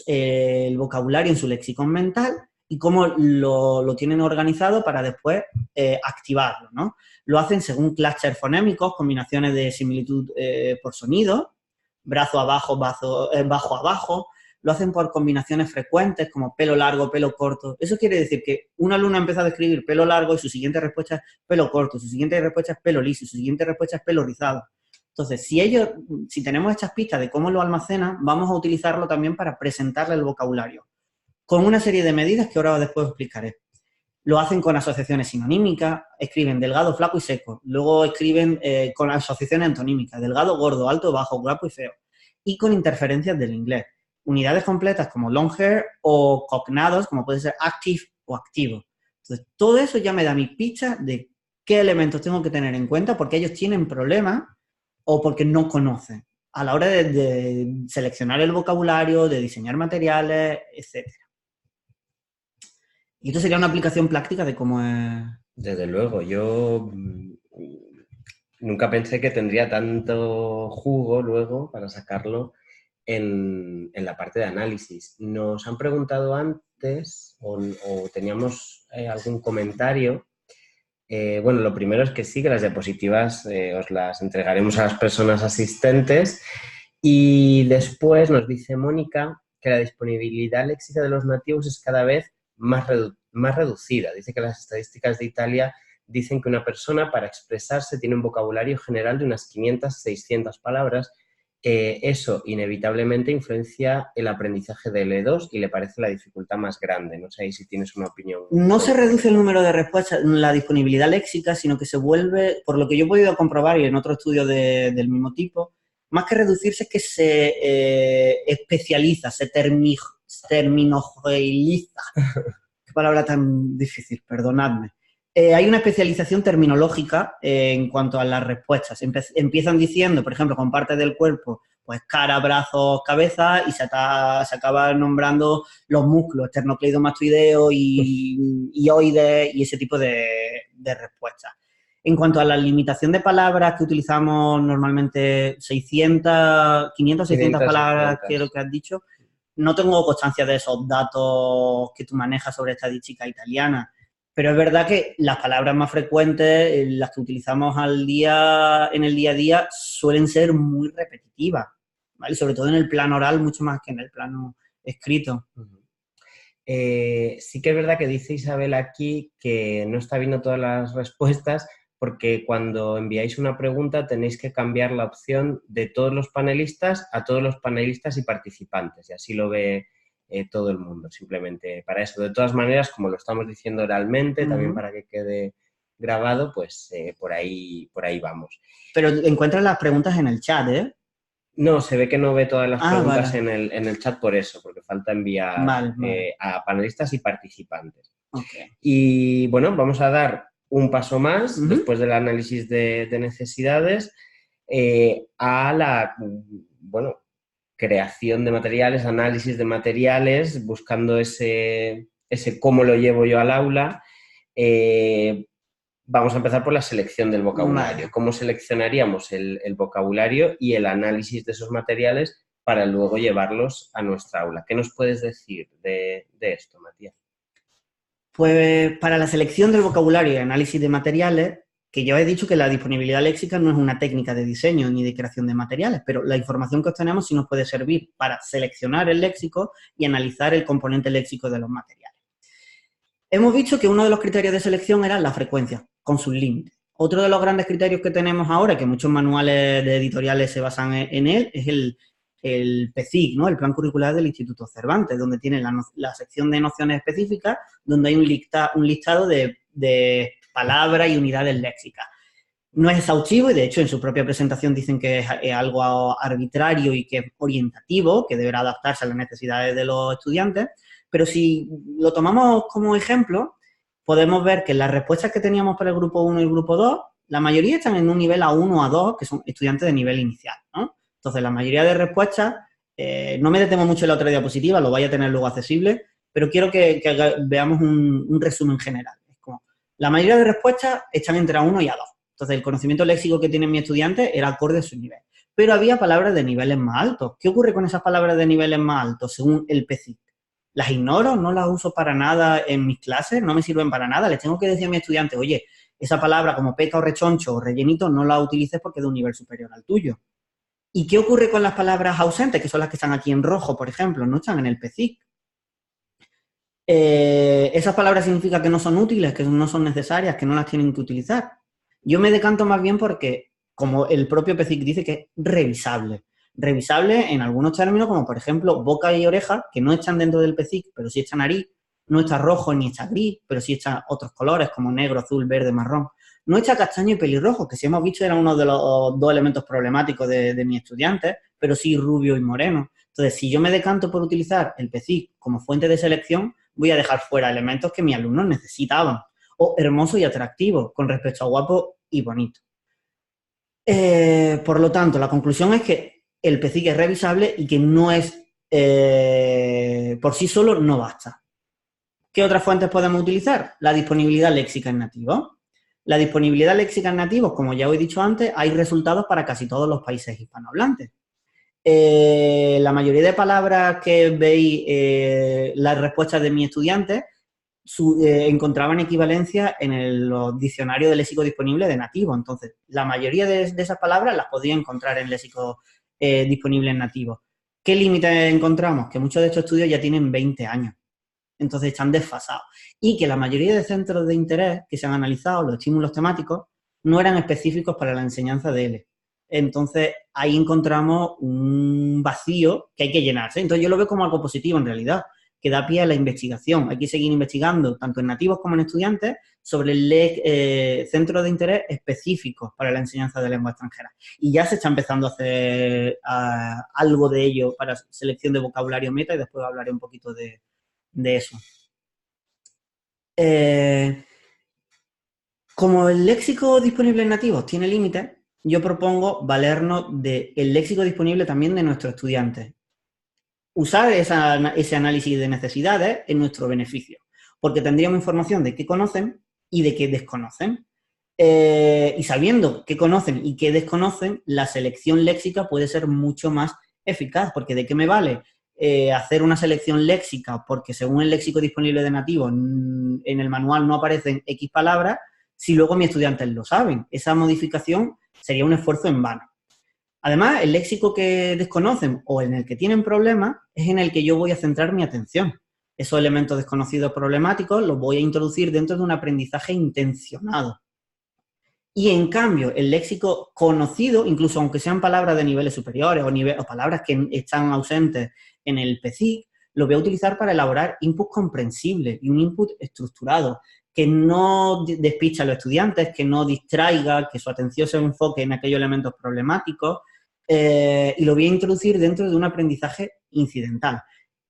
el vocabulario en su lexicon mental y cómo lo tienen organizado para después activarlo, ¿no? Lo hacen según clústeres fonémicos, combinaciones de similitud por sonido, brazo abajo, bajo abajo. Lo hacen por combinaciones frecuentes, como pelo largo, pelo corto. Eso quiere decir que un alumno ha empezado a escribir pelo largo y su siguiente respuesta es pelo corto, su siguiente respuesta es pelo liso, su siguiente respuesta es pelo rizado. Entonces, si tenemos estas pistas de cómo lo almacenan, vamos a utilizarlo también para presentarle el vocabulario, con una serie de medidas que ahora después os explicaré. Lo hacen con asociaciones sinonímicas, escriben delgado, flaco y seco. Luego escriben con asociaciones antonímicas, delgado, gordo, alto, bajo, guapo y feo. Y con interferencias del inglés. Unidades completas como long hair o cognados, como puede ser active o activo. Entonces, todo eso ya me da mis pistas de qué elementos tengo que tener en cuenta porque ellos tienen problemas o porque no conocen a la hora de seleccionar el vocabulario, de diseñar materiales, etc. Y esto sería una aplicación práctica de cómo es... Desde luego, yo nunca pensé que tendría tanto jugo luego para sacarlo en la parte de análisis. Nos han preguntado antes o teníamos algún comentario. Bueno, lo primero es que sí, que las diapositivas os las entregaremos a las personas asistentes y después nos dice Mónica que la disponibilidad léxica de los nativos es cada vez más reducida. Dice que las estadísticas de Italia dicen que una persona para expresarse tiene un vocabulario general de unas 500, 600 palabras. Eso inevitablemente influencia el aprendizaje del E2 y le parece la dificultad más grande. No sé si tienes una opinión. No se reduce el número de respuestas, la disponibilidad léxica, sino que se vuelve, por lo que yo he podido comprobar y en otro estudio del mismo tipo, más que reducirse es que se especializa, se terminogeliza. Qué palabra tan difícil, perdonadme. Hay una especialización terminológica en cuanto a las respuestas. Empiezan diciendo, por ejemplo, con partes del cuerpo, pues cara, brazos, cabeza, y se acaba nombrando los músculos, esternocleidomastoideo y oides y ese tipo de respuestas. En cuanto a la limitación de palabras que utilizamos normalmente, 500, 600 palabras, que es lo que has dicho, no tengo constancia de esos datos que tú manejas sobre estadística italiana. Pero es verdad que las palabras más frecuentes, las que utilizamos en el día a día, suelen ser muy repetitivas, ¿vale? Sobre todo en el plano oral, mucho más que en el plano escrito. Sí que es verdad que dice Isabel aquí que no está viendo todas las respuestas porque cuando enviáis una pregunta tenéis que cambiar la opción de todos los panelistas a todos los panelistas y participantes, y así lo ve todo el mundo, simplemente para eso. De todas maneras, como lo estamos diciendo oralmente, también para que quede grabado, pues por ahí vamos. Pero encuentras las preguntas en el chat, ¿eh? No, se ve que no ve todas las preguntas vale. en el chat por eso, porque falta enviar Vale. a panelistas y participantes. Okay. Y bueno, vamos a dar un paso más, después del análisis de necesidades, a la creación de materiales, análisis de materiales, buscando ese cómo lo llevo yo al aula. Vamos a empezar por la selección del vocabulario. Vale. ¿Cómo seleccionaríamos el vocabulario y el análisis de esos materiales para luego llevarlos a nuestra aula? ¿Qué nos puedes decir de esto, Matías? Pues para la selección del vocabulario y análisis de materiales, que yo he dicho que la disponibilidad léxica no es una técnica de diseño ni de creación de materiales, pero la información que obtenemos sí nos puede servir para seleccionar el léxico y analizar el componente léxico de los materiales. Hemos visto que uno de los criterios de selección era la frecuencia, con sus límites. Otro de los grandes criterios que tenemos ahora, que muchos manuales de editoriales se basan en él, es el PCIC, ¿no? El Plan Curricular del Instituto Cervantes, donde tiene la sección de nociones específicas, donde hay un listado de palabras y unidades léxicas. No es exhaustivo y, de hecho, en su propia presentación dicen que es algo arbitrario y que es orientativo, que deberá adaptarse a las necesidades de los estudiantes, pero si lo tomamos como ejemplo, podemos ver que las respuestas que teníamos para el grupo 1 y el grupo 2, la mayoría están en un nivel A1 o A2, que son estudiantes de nivel inicial, ¿no? Entonces, la mayoría de respuestas, no me detengo mucho en la otra diapositiva, lo vaya a tener luego accesible, pero quiero que veamos un resumen general. Es como, la mayoría de respuestas están entre A1 y A2. Entonces, el conocimiento léxico que tiene mi estudiante era acorde a su nivel. Pero había palabras de niveles más altos. ¿Qué ocurre con esas palabras de niveles más altos según el PCIC? ¿Las ignoro? ¿No las uso para nada en mis clases? ¿No me sirven para nada? Les tengo que decir a mi estudiante, oye, esa palabra como peca o rechoncho o rellenito no la utilices porque es de un nivel superior al tuyo. ¿Y qué ocurre con las palabras ausentes, que son las que están aquí en rojo, por ejemplo? No están en el PCIC. Esas palabras significan que no son útiles, que no son necesarias, que no las tienen que utilizar. Yo me decanto más bien porque, como el propio PCIC dice, que es revisable. Revisable en algunos términos, como por ejemplo boca y oreja, que no están dentro del PCIC, pero sí está nariz, no está rojo ni está gris, pero sí están otros colores como negro, azul, verde, marrón. No está castaño y pelirrojo, que si hemos visto era uno de los dos elementos problemáticos de mis estudiantes, pero sí rubio y moreno. Entonces, si yo me decanto por utilizar el PCIC como fuente de selección, voy a dejar fuera elementos que mis alumnos necesitaban, o hermoso y atractivo con respecto a guapo y bonito. Por lo tanto, la conclusión es que el PCIC es revisable y que no es, por sí solo no basta. ¿Qué otras fuentes podemos utilizar? La disponibilidad léxica en nativo. La disponibilidad léxica en nativos, como ya os he dicho antes, hay resultados para casi todos los países hispanohablantes. La mayoría de palabras que veis, las respuestas de mis estudiantes, encontraban equivalencia en los diccionarios de léxico disponible de nativo. Entonces, la mayoría de esas palabras las podía encontrar en léxico disponible en nativo. ¿Qué límites encontramos? Que muchos de estos estudios ya tienen 20 años. Entonces, están desfasados. Y que la mayoría de centros de interés que se han analizado, los estímulos temáticos, no eran específicos para la enseñanza de L. Entonces, ahí encontramos un vacío que hay que llenarse. Entonces, yo lo veo como algo positivo en realidad, que da pie a la investigación. Hay que seguir investigando, tanto en nativos como en estudiantes, sobre centros de interés específicos para la enseñanza de lengua extranjera. Y ya se está empezando a hacer algo de ello para selección de vocabulario meta, y después hablaré un poquito de eso. Como el léxico disponible en nativos tiene límites, yo propongo valernos del léxico disponible también de nuestros estudiantes. Usar ese análisis de necesidades en nuestro beneficio, porque tendríamos información de qué conocen y de qué desconocen. Y sabiendo qué conocen y qué desconocen, la selección léxica puede ser mucho más eficaz, porque ¿de qué me vale hacer una selección léxica porque según el léxico disponible de nativo en el manual no aparecen X palabras, si luego mis estudiantes lo saben. Esa modificación sería un esfuerzo en vano. Además, el léxico que desconocen o en el que tienen problemas es en el que yo voy a centrar mi atención. Esos elementos desconocidos problemáticos los voy a introducir dentro de un aprendizaje intencionado. Y en cambio, el léxico conocido, incluso aunque sean palabras de niveles superiores o palabras que están ausentes en el PCIC, lo voy a utilizar para elaborar input comprensible y un input estructurado, que no despista a los estudiantes, que no distraiga, que su atención se enfoque en aquellos elementos problemáticos, y lo voy a introducir dentro de un aprendizaje incidental,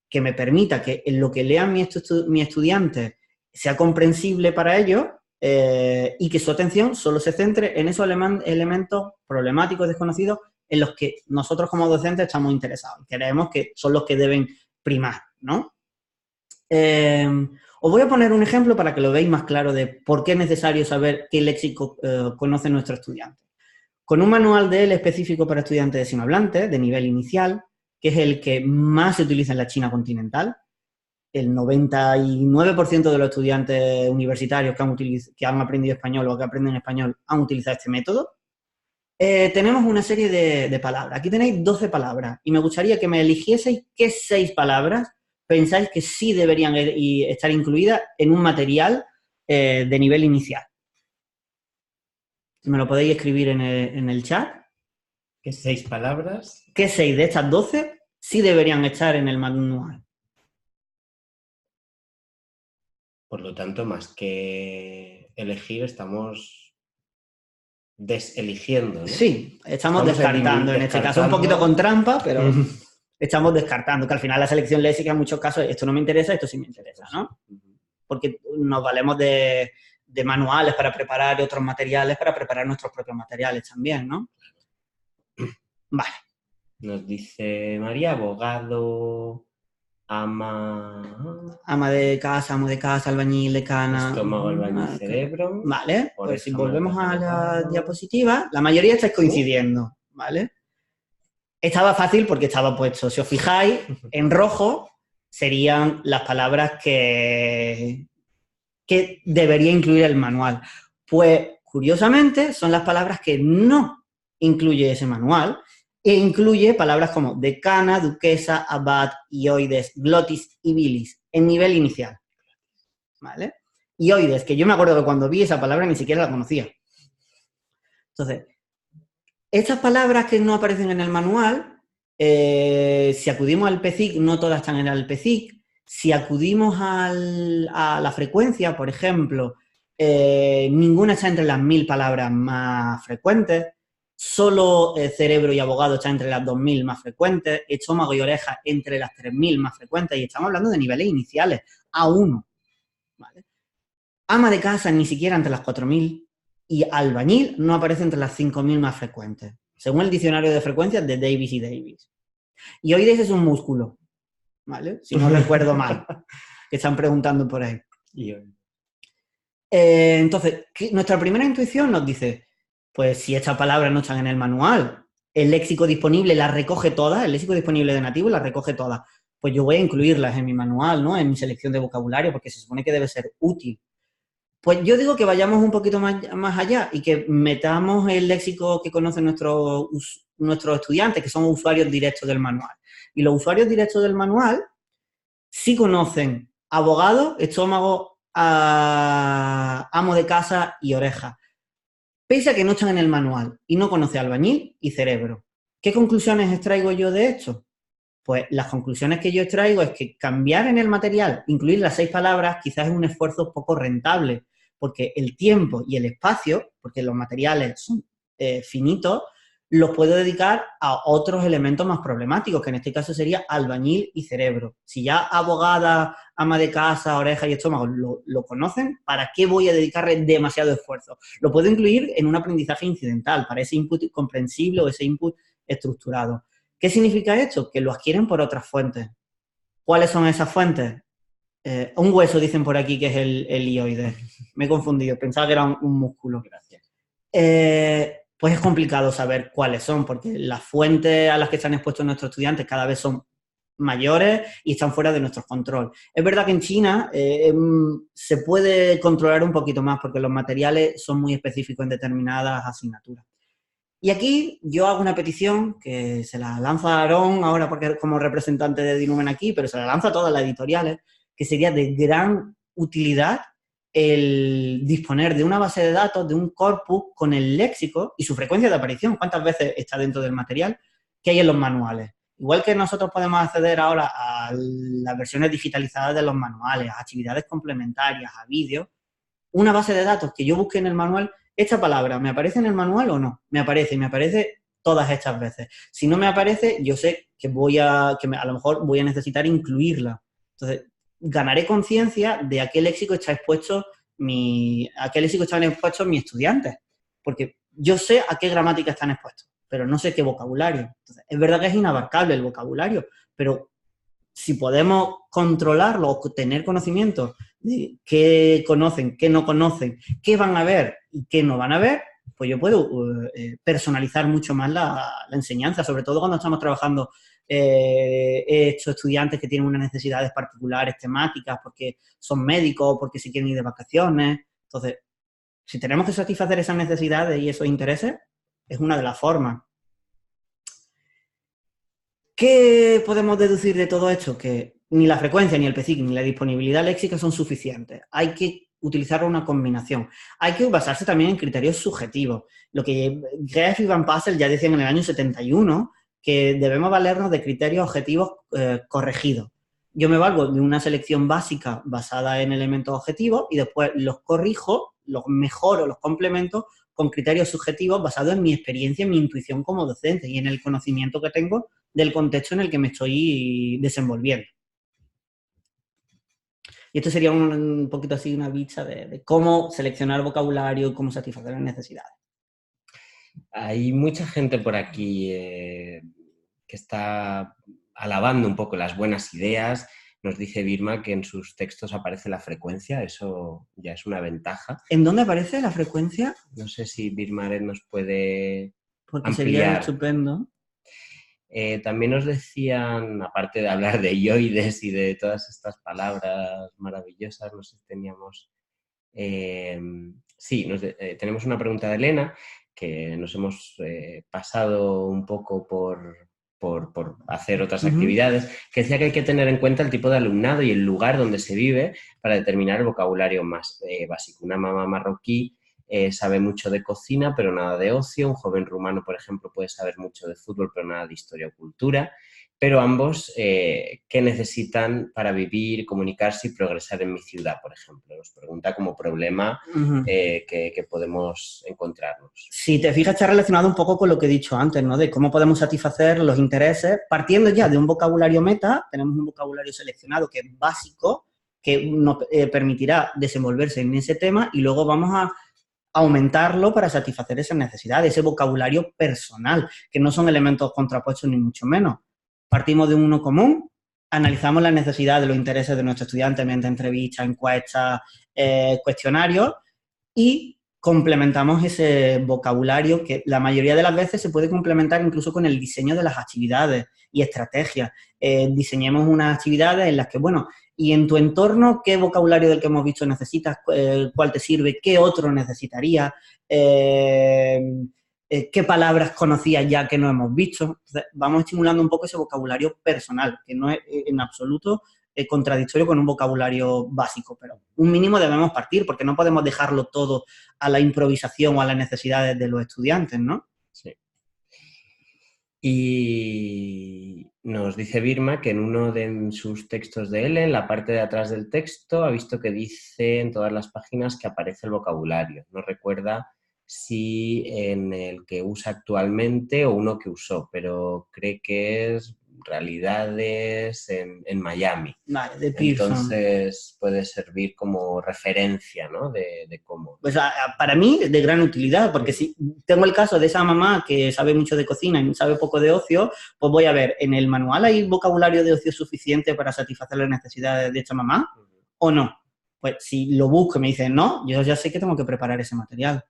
que me permita que en lo que lean mi estudiante sea comprensible para ellos y que su atención solo se centre en esos elementos problemáticos, desconocidos, en los que nosotros como docentes estamos interesados. Creemos que son los que deben primar, ¿no? Os voy a poner un ejemplo para que lo veáis más claro de por qué es necesario saber qué léxico conoce nuestro estudiante. Con un manual de él específico para estudiantes de sinohablantes, de nivel inicial, que es el que más se utiliza en la China continental. El 99% de los estudiantes universitarios que han aprendido español o que aprenden español han utilizado este método. Tenemos una serie de palabras. Aquí tenéis 12 palabras y me gustaría que me eligieseis qué 6 palabras pensáis que sí deberían estar incluidas en un material de nivel inicial. ¿Me lo podéis escribir en el chat? ¿Qué 6 palabras? ¿Qué 6 de estas 12 sí deberían estar en el manual? Por lo tanto, más que elegir, estamos deseligiendo, ¿no? Sí, estamos descartando, en este caso un poquito con trampa, pero estamos descartando, que al final la selección léxica en muchos casos, esto no me interesa, esto sí me interesa, ¿no? Porque nos valemos de manuales para preparar y otros materiales para preparar nuestros propios materiales también, ¿no? Vale. Nos dice María, abogado, ama de casa, amo de casa, albañil, decana. Estómago, albañil, cerebro. Vale, pues si volvemos a la diapositiva, la mayoría estáis coincidiendo, ¿vale? Estaba fácil porque estaba puesto, si os fijáis, en rojo serían las palabras que debería incluir el manual. Pues, curiosamente, son las palabras que no incluye ese manual e incluye palabras como decana, duquesa, abad, ioides, glotis y bilis en nivel inicial, ¿vale? Ioides, que yo me acuerdo que cuando vi esa palabra ni siquiera la conocía. Entonces, estas palabras que no aparecen en el manual, si acudimos al PCIC, no todas están en el PCIC. Si acudimos a la frecuencia, por ejemplo, ninguna está entre las 1000 palabras más frecuentes. Solo cerebro y abogado está entre las 2000 más frecuentes. Estómago y oreja entre las 3000 más frecuentes. Y estamos hablando de niveles iniciales, A1. ¿Vale? Ama de casa ni siquiera entre las 4000. Y albañil no aparece entre las 5000 más frecuentes, según el diccionario de frecuencias de Davis y Davis. Y oides es un músculo, ¿vale? Si no recuerdo mal, que están preguntando por ahí. Entonces, nuestra primera intuición nos dice, pues si estas palabras no están en el manual, el léxico disponible las recoge todas, el léxico disponible de nativo las recoge todas, pues yo voy a incluirlas en mi manual, ¿no? En mi selección de vocabulario, porque se supone que debe ser útil. Pues yo digo que vayamos un poquito más allá y que metamos el léxico que conocen nuestros estudiantes, que son usuarios directos del manual. Y los usuarios directos del manual sí conocen abogado, estómago, amo de casa y oreja. Pese a que no están en el manual y no conoce albañil y cerebro. ¿Qué conclusiones extraigo yo de esto? Pues las conclusiones que yo extraigo es que cambiar en el material, incluir las 6 palabras, quizás es un esfuerzo poco rentable, porque el tiempo y el espacio, porque los materiales son finitos, los puedo dedicar a otros elementos más problemáticos, que en este caso sería albañil y cerebro. Si ya abogada, ama de casa, oreja y estómago lo conocen, ¿para qué voy a dedicarle demasiado esfuerzo? Lo puedo incluir en un aprendizaje incidental, para ese input comprensible o ese input estructurado. ¿Qué significa esto? Que lo adquieren por otras fuentes. ¿Cuáles son esas fuentes? Un hueso, dicen por aquí, que es el ioide. Me he confundido, pensaba que era un músculo. Gracias. Pues es complicado saber cuáles son, porque las fuentes a las que están expuestos nuestros estudiantes cada vez son mayores y están fuera de nuestro control. Es verdad que en China se puede controlar un poquito más porque los materiales son muy específicos en determinadas asignaturas. Y aquí yo hago una petición que se la lanza a Aarón ahora porque como representante de Dinumen aquí, pero se la lanza a todas las editoriales, que sería de gran utilidad el disponer de una base de datos, de un corpus con el léxico y su frecuencia de aparición, cuántas veces está dentro del material, que hay en los manuales. Igual que nosotros podemos acceder ahora a las versiones digitalizadas de los manuales, a actividades complementarias, a vídeos, una base de datos que yo busque en el manual, ¿esta palabra me aparece en el manual o no? Me aparece y me aparece todas estas veces. Si no me aparece, yo sé que a lo mejor voy a necesitar incluirla. Entonces, ganaré conciencia de a qué léxico están expuestos mis estudiantes. Porque yo sé a qué gramática están expuestos, pero no sé qué vocabulario. Entonces, es verdad que es inabarcable el vocabulario, pero si podemos controlarlo o tener conocimiento de qué conocen, qué no conocen, qué van a ver y qué no van a ver, pues yo puedo personalizar mucho más la enseñanza, sobre todo cuando estamos trabajando estos estudiantes que tienen unas necesidades particulares, temáticas, porque son médicos, porque se quieren ir de vacaciones. Entonces, si tenemos que satisfacer esas necesidades y esos intereses, es una de las formas. ¿Qué podemos deducir de todo esto? Que ni la frecuencia, ni el PECIC, ni la disponibilidad léxica son suficientes. Hay que utilizar una combinación. Hay que basarse también en criterios subjetivos. Lo que Greff y Van Passel ya decían en el año 71, que debemos valernos de criterios objetivos corregidos. Yo me valgo de una selección básica basada en elementos objetivos y después los corrijo, los mejoro, los complemento con criterios subjetivos basados en mi experiencia, en mi intuición como docente y en el conocimiento que tengo del contexto en el que me estoy desenvolviendo. Y esto sería un poquito así una bicha de cómo seleccionar vocabulario y cómo satisfacer las necesidades. Hay mucha gente por aquí que está alabando un poco las buenas ideas. Nos dice Birma que en sus textos aparece la frecuencia, eso ya es una ventaja. ¿En dónde aparece la frecuencia? No sé si Birma nos puede porque ampliar. Sería estupendo. También nos decían, aparte de hablar de yoides y de todas estas palabras maravillosas, no sé si teníamos... tenemos una pregunta de Elena, que nos hemos pasado un poco por hacer otras actividades, que decía que hay que tener en cuenta el tipo de alumnado y el lugar donde se vive para determinar el vocabulario más básico. Una mamá marroquí sabe mucho de cocina, pero nada de ocio. Un joven rumano, por ejemplo, puede saber mucho de fútbol, pero nada de historia o cultura. Pero ambos, ¿qué necesitan para vivir, comunicarse y progresar en mi ciudad, por ejemplo? Nos pregunta como problema que podemos encontrarnos. Si te fijas, está relacionado un poco con lo que he dicho antes, ¿no? De cómo podemos satisfacer los intereses partiendo ya de un vocabulario meta. Tenemos un vocabulario seleccionado que es básico, que nos permitirá desenvolverse en ese tema y luego vamos a aumentarlo para satisfacer esas necesidades, ese vocabulario personal, que no son elementos contrapuestos ni mucho menos. Partimos de uno común, analizamos las necesidades, los intereses de nuestros estudiantes mediante entrevistas, encuestas, cuestionarios y complementamos ese vocabulario que la mayoría de las veces se puede complementar incluso con el diseño de las actividades y estrategias. Diseñemos unas actividades en las que, bueno, y en tu entorno, ¿qué vocabulario del que hemos visto necesitas? ¿Cuál te sirve? ¿Qué otro necesitarías? ¿Qué palabras conocías ya que no hemos visto? Entonces, vamos estimulando un poco ese vocabulario personal, que no es en absoluto contradictorio con un vocabulario básico, pero un mínimo debemos partir porque no podemos dejarlo todo a la improvisación o a las necesidades de los estudiantes, ¿no? Sí. Y nos dice Birma que en uno de sus textos de él, en la parte de atrás del texto, ha visto que dice en todas las páginas que aparece el vocabulario. No recuerda si en el que usa actualmente o uno que usó, pero cree que es realidades en Miami. Vale, de Pearson. Entonces puede servir como referencia, ¿no? De cómo. Pues para mí es de gran utilidad, porque si tengo el caso de esa mamá que sabe mucho de cocina y sabe poco de ocio, pues voy a ver, ¿en el manual hay vocabulario de ocio suficiente para satisfacer las necesidades de esta mamá o no? Pues si lo busco y me dicen no, yo ya sé que tengo que preparar ese material.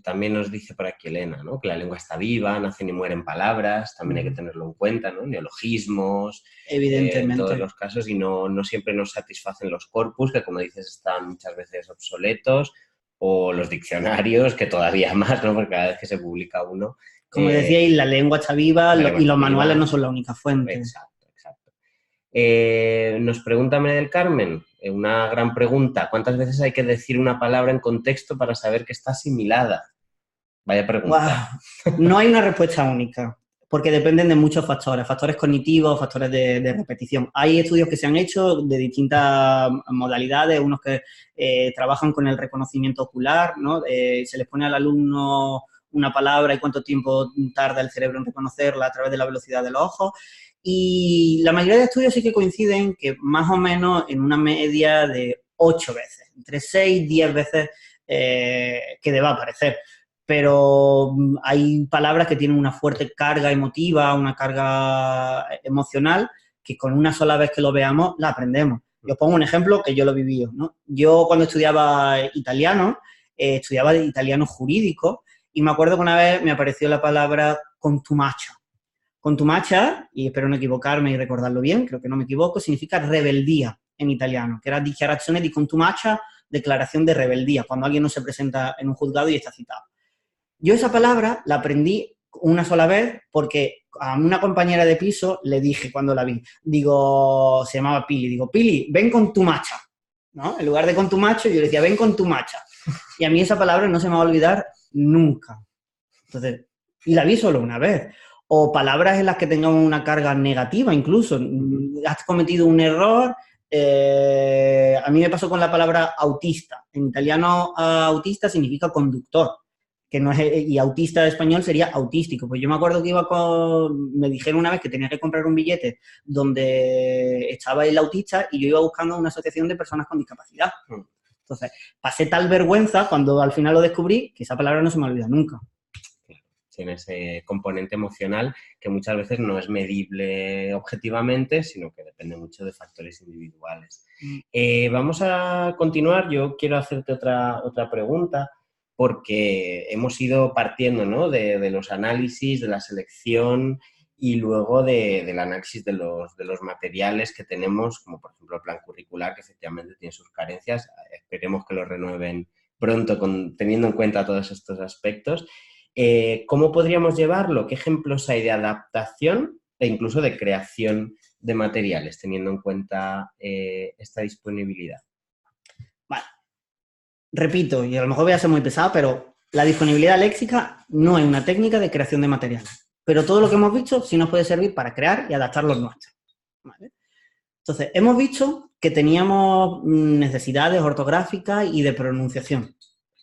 también nos dice por aquí Elena, ¿no? Que la lengua está viva, nacen y mueren palabras, también hay que tenerlo en cuenta, ¿no? Neologismos, en todos Evidentemente. los casos, y no siempre nos satisfacen los corpus, que como dices están muchas veces obsoletos, o los diccionarios, que todavía más, ¿no? Porque cada vez que se publica uno... Como decíais, la lengua está viva la lengua y los está manuales viva. no son la única fuente. Exacto, exacto. Nos pregunta María del Carmen, una gran pregunta, ¿cuántas veces hay que decir una palabra en contexto para saber que está asimilada? Vaya pregunta. Wow. No hay una respuesta única, porque dependen de muchos factores cognitivos, factores de repetición. Hay estudios que se han hecho de distintas modalidades, unos que trabajan con el reconocimiento ocular, ¿no? Se les pone al alumno una palabra y cuánto tiempo tarda el cerebro en reconocerla a través de la velocidad de los ojos. Y la mayoría de estudios sí que coinciden que más o menos en una media de 8 veces, entre 6 y 10 veces que deba aparecer. Pero hay palabras que tienen una fuerte carga emotiva, una carga emocional, que con una sola vez que lo veamos la aprendemos. Yo pongo un ejemplo que yo lo viví, ¿no? Yo cuando estudiaba italiano jurídico, y me acuerdo que una vez me apareció la palabra contumacia. Contumacia, y espero no equivocarme y recordarlo bien, creo que no me equivoco, significa rebeldía en italiano, que era dichiarazione di contumacia, declaración de rebeldía, cuando alguien no se presenta en un juzgado y está citado. Yo esa palabra la aprendí una sola vez porque a una compañera de piso le dije cuando la vi, digo, se llamaba Pili, digo, Pili, ven con tu macha, ¿no? En lugar de con tu macho, yo le decía, ven con tu macha. Y a mí esa palabra no se me va a olvidar nunca. Entonces, y la vi solo una vez. O palabras en las que tengan una carga negativa incluso. Has cometido un error. A mí me pasó con la palabra autista. En italiano, autista significa conductor. Que no es, y autista de español sería autístico. Pues yo me acuerdo que me dijeron una vez que tenía que comprar un billete donde estaba el autista y yo iba buscando una asociación de personas con discapacidad. Entonces, pasé tal vergüenza cuando al final lo descubrí que esa palabra no se me olvida nunca. Tiene ese componente emocional que muchas veces no es medible objetivamente, sino que depende mucho de factores individuales. Vamos a continuar. Yo quiero hacerte otra pregunta, porque hemos ido partiendo, ¿no? de los análisis, de la selección y luego del análisis de los materiales que tenemos, como por ejemplo el plan curricular, que efectivamente tiene sus carencias. Esperemos que lo renueven pronto teniendo en cuenta todos estos aspectos. ¿Cómo podríamos llevarlo? ¿Qué ejemplos hay de adaptación e incluso de creación de materiales, teniendo en cuenta esta disponibilidad? Vale. Repito, y a lo mejor voy a ser muy pesado, pero la disponibilidad léxica no es una técnica de creación de materiales. Pero todo lo que hemos visto sí nos puede servir para crear y adaptar los nuestros. ¿Vale? Entonces, hemos visto que teníamos necesidades ortográficas y de pronunciación.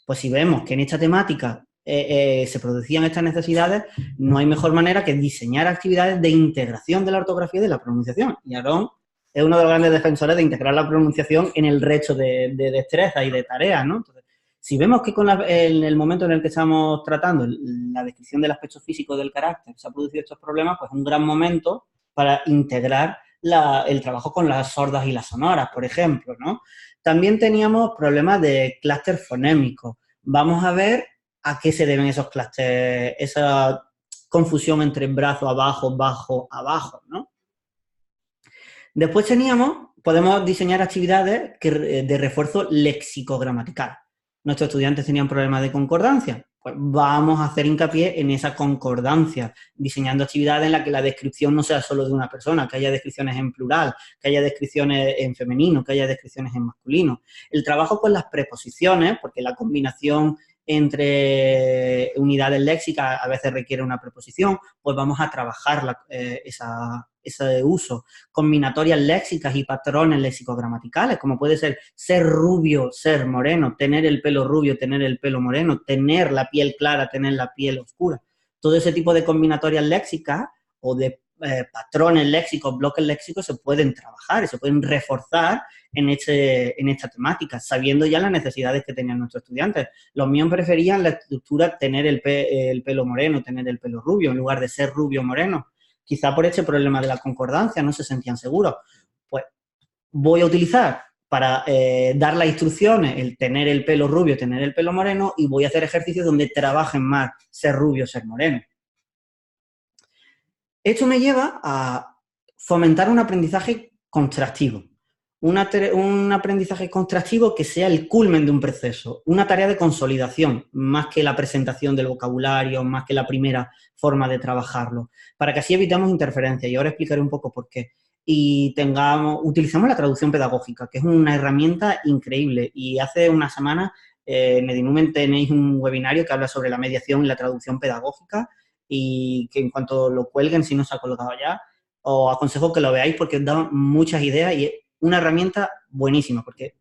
Pues si vemos que en esta temática se producían estas necesidades, no hay mejor manera que diseñar actividades de integración de la ortografía y de la pronunciación. Y Aarón es uno de los grandes defensores de integrar la pronunciación en el resto de destrezas y de tareas, ¿no? Entonces, si vemos que en el momento en el que estamos tratando la descripción del aspecto físico del carácter se han producido estos problemas, pues es un gran momento para integrar el trabajo con las sordas y las sonoras, por ejemplo, ¿no? También teníamos problemas de clúster fonémico. Vamos a ver a qué se deben esos clústeres, esa confusión entre brazo abajo, bajo, abajo, ¿no? Después podemos diseñar actividades de refuerzo léxico-gramatical. Nuestros estudiantes tenían problemas de concordancia. Pues vamos a hacer hincapié en esa concordancia, diseñando actividades en las que la descripción no sea solo de una persona, que haya descripciones en plural, que haya descripciones en femenino, que haya descripciones en masculino. El trabajo con las preposiciones, porque la combinación entre unidades léxicas a veces requiere una preposición, pues vamos a trabajar ese uso. Combinatorias léxicas y patrones léxico-gramaticales, como puede ser rubio, ser moreno, tener el pelo rubio, tener el pelo moreno, tener la piel clara, tener la piel oscura. Todo ese tipo de combinatorias léxicas o de patrones léxicos, bloques léxicos se pueden trabajar y se pueden reforzar en esta temática, sabiendo ya las necesidades que tenían nuestros estudiantes. Los míos preferían la estructura tener el pelo moreno, tener el pelo rubio, en lugar de ser rubio moreno. Quizá por este problema de la concordancia no se sentían seguros. Pues voy a utilizar para dar las instrucciones, el tener el pelo rubio, tener el pelo moreno, y voy a hacer ejercicios donde trabajen más ser rubio, ser moreno. Esto me lleva a fomentar un aprendizaje contractivo. Un aprendizaje contractivo que sea el culmen de un proceso, una tarea de consolidación, más que la presentación del vocabulario, más que la primera forma de trabajarlo, para que así evitemos interferencias. Y ahora explicaré un poco por qué. Y utilizamos la traducción pedagógica, que es una herramienta increíble. Y hace una semana en Edinumen tenéis un webinario que habla sobre la mediación y la traducción pedagógica, y que en cuanto lo cuelguen, si no se ha colgado ya, os aconsejo que lo veáis porque os da muchas ideas y es una herramienta buenísima, porque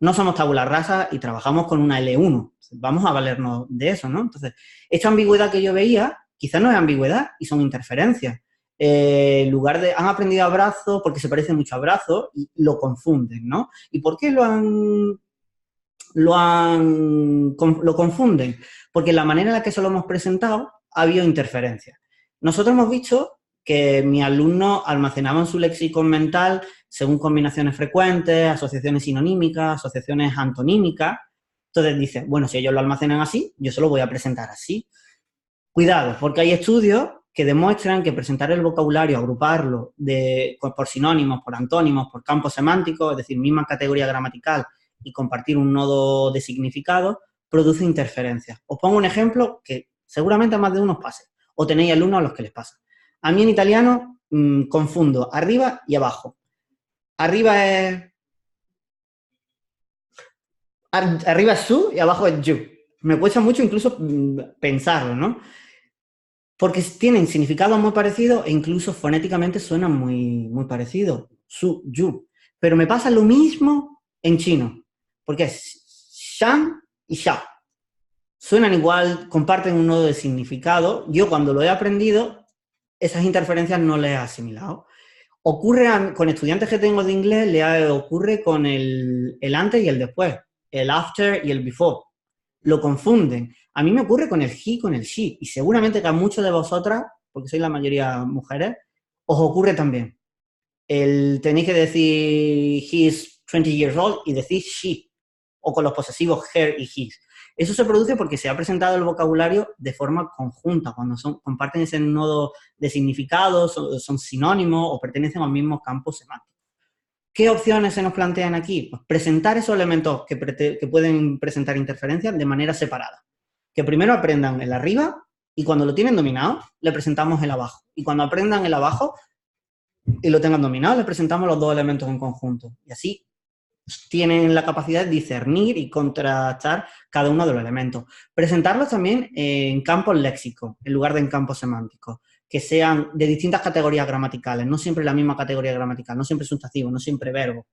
no somos tabula rasa y trabajamos con una L1. Vamos a valernos de eso, ¿no? Entonces, esta ambigüedad que yo veía, quizás no es ambigüedad y son interferencias. En lugar de, han aprendido abrazo porque se parece mucho a abrazo y lo confunden, ¿no? ¿Y por qué lo confunden? Porque la manera en la que se lo hemos presentado ha habido interferencias. Nosotros hemos visto que mis alumnos almacenaban su léxico mental según combinaciones frecuentes, asociaciones sinonímicas, asociaciones antonímicas. Entonces dicen, bueno, si ellos lo almacenan así, yo se lo voy a presentar así. Cuidado, porque hay estudios que demuestran que presentar el vocabulario, agruparlo por sinónimos, por antónimos, por campos semánticos, es decir, misma categoría gramatical, y compartir un nodo de significado, produce interferencias. Os pongo un ejemplo que seguramente a más de uno os pase, o tenéis alumnos a los que les pasa. A mí en italiano confundo arriba y abajo. Arriba es su y abajo es you. Me cuesta mucho incluso pensarlo, ¿no? Porque tienen significados muy parecidos e incluso fonéticamente suenan muy, muy parecidos. Su, you. Pero me pasa lo mismo en chino, porque es shan y sha. Suenan igual, comparten un nodo de significado. Yo cuando lo he aprendido, esas interferencias no las he asimilado. Ocurre con estudiantes que tengo de inglés, ocurre con el antes y el después, el after y el before. Lo confunden. A mí me ocurre con el he y con el she, y seguramente que a muchos de vosotras, porque sois la mayoría mujeres, os ocurre también. Tenéis que decir he is 20 years old y decís she, o con los posesivos her y his. Eso se produce porque se ha presentado el vocabulario de forma conjunta, cuando comparten ese nodo de significado, son sinónimos o pertenecen al mismo campo semántico. ¿Qué opciones se nos plantean aquí? Pues presentar esos elementos que pueden presentar interferencias de manera separada. Que primero aprendan el arriba y cuando lo tienen dominado, le presentamos el abajo. Y cuando aprendan el abajo y lo tengan dominado, le presentamos los dos elementos en conjunto. Y así tienen la capacidad de discernir y contrastar cada uno de los elementos. Presentarlos también en campos léxicos, en lugar de en campos semánticos, que sean de distintas categorías gramaticales, no siempre la misma categoría gramatical, no siempre sustantivo, no siempre verbo.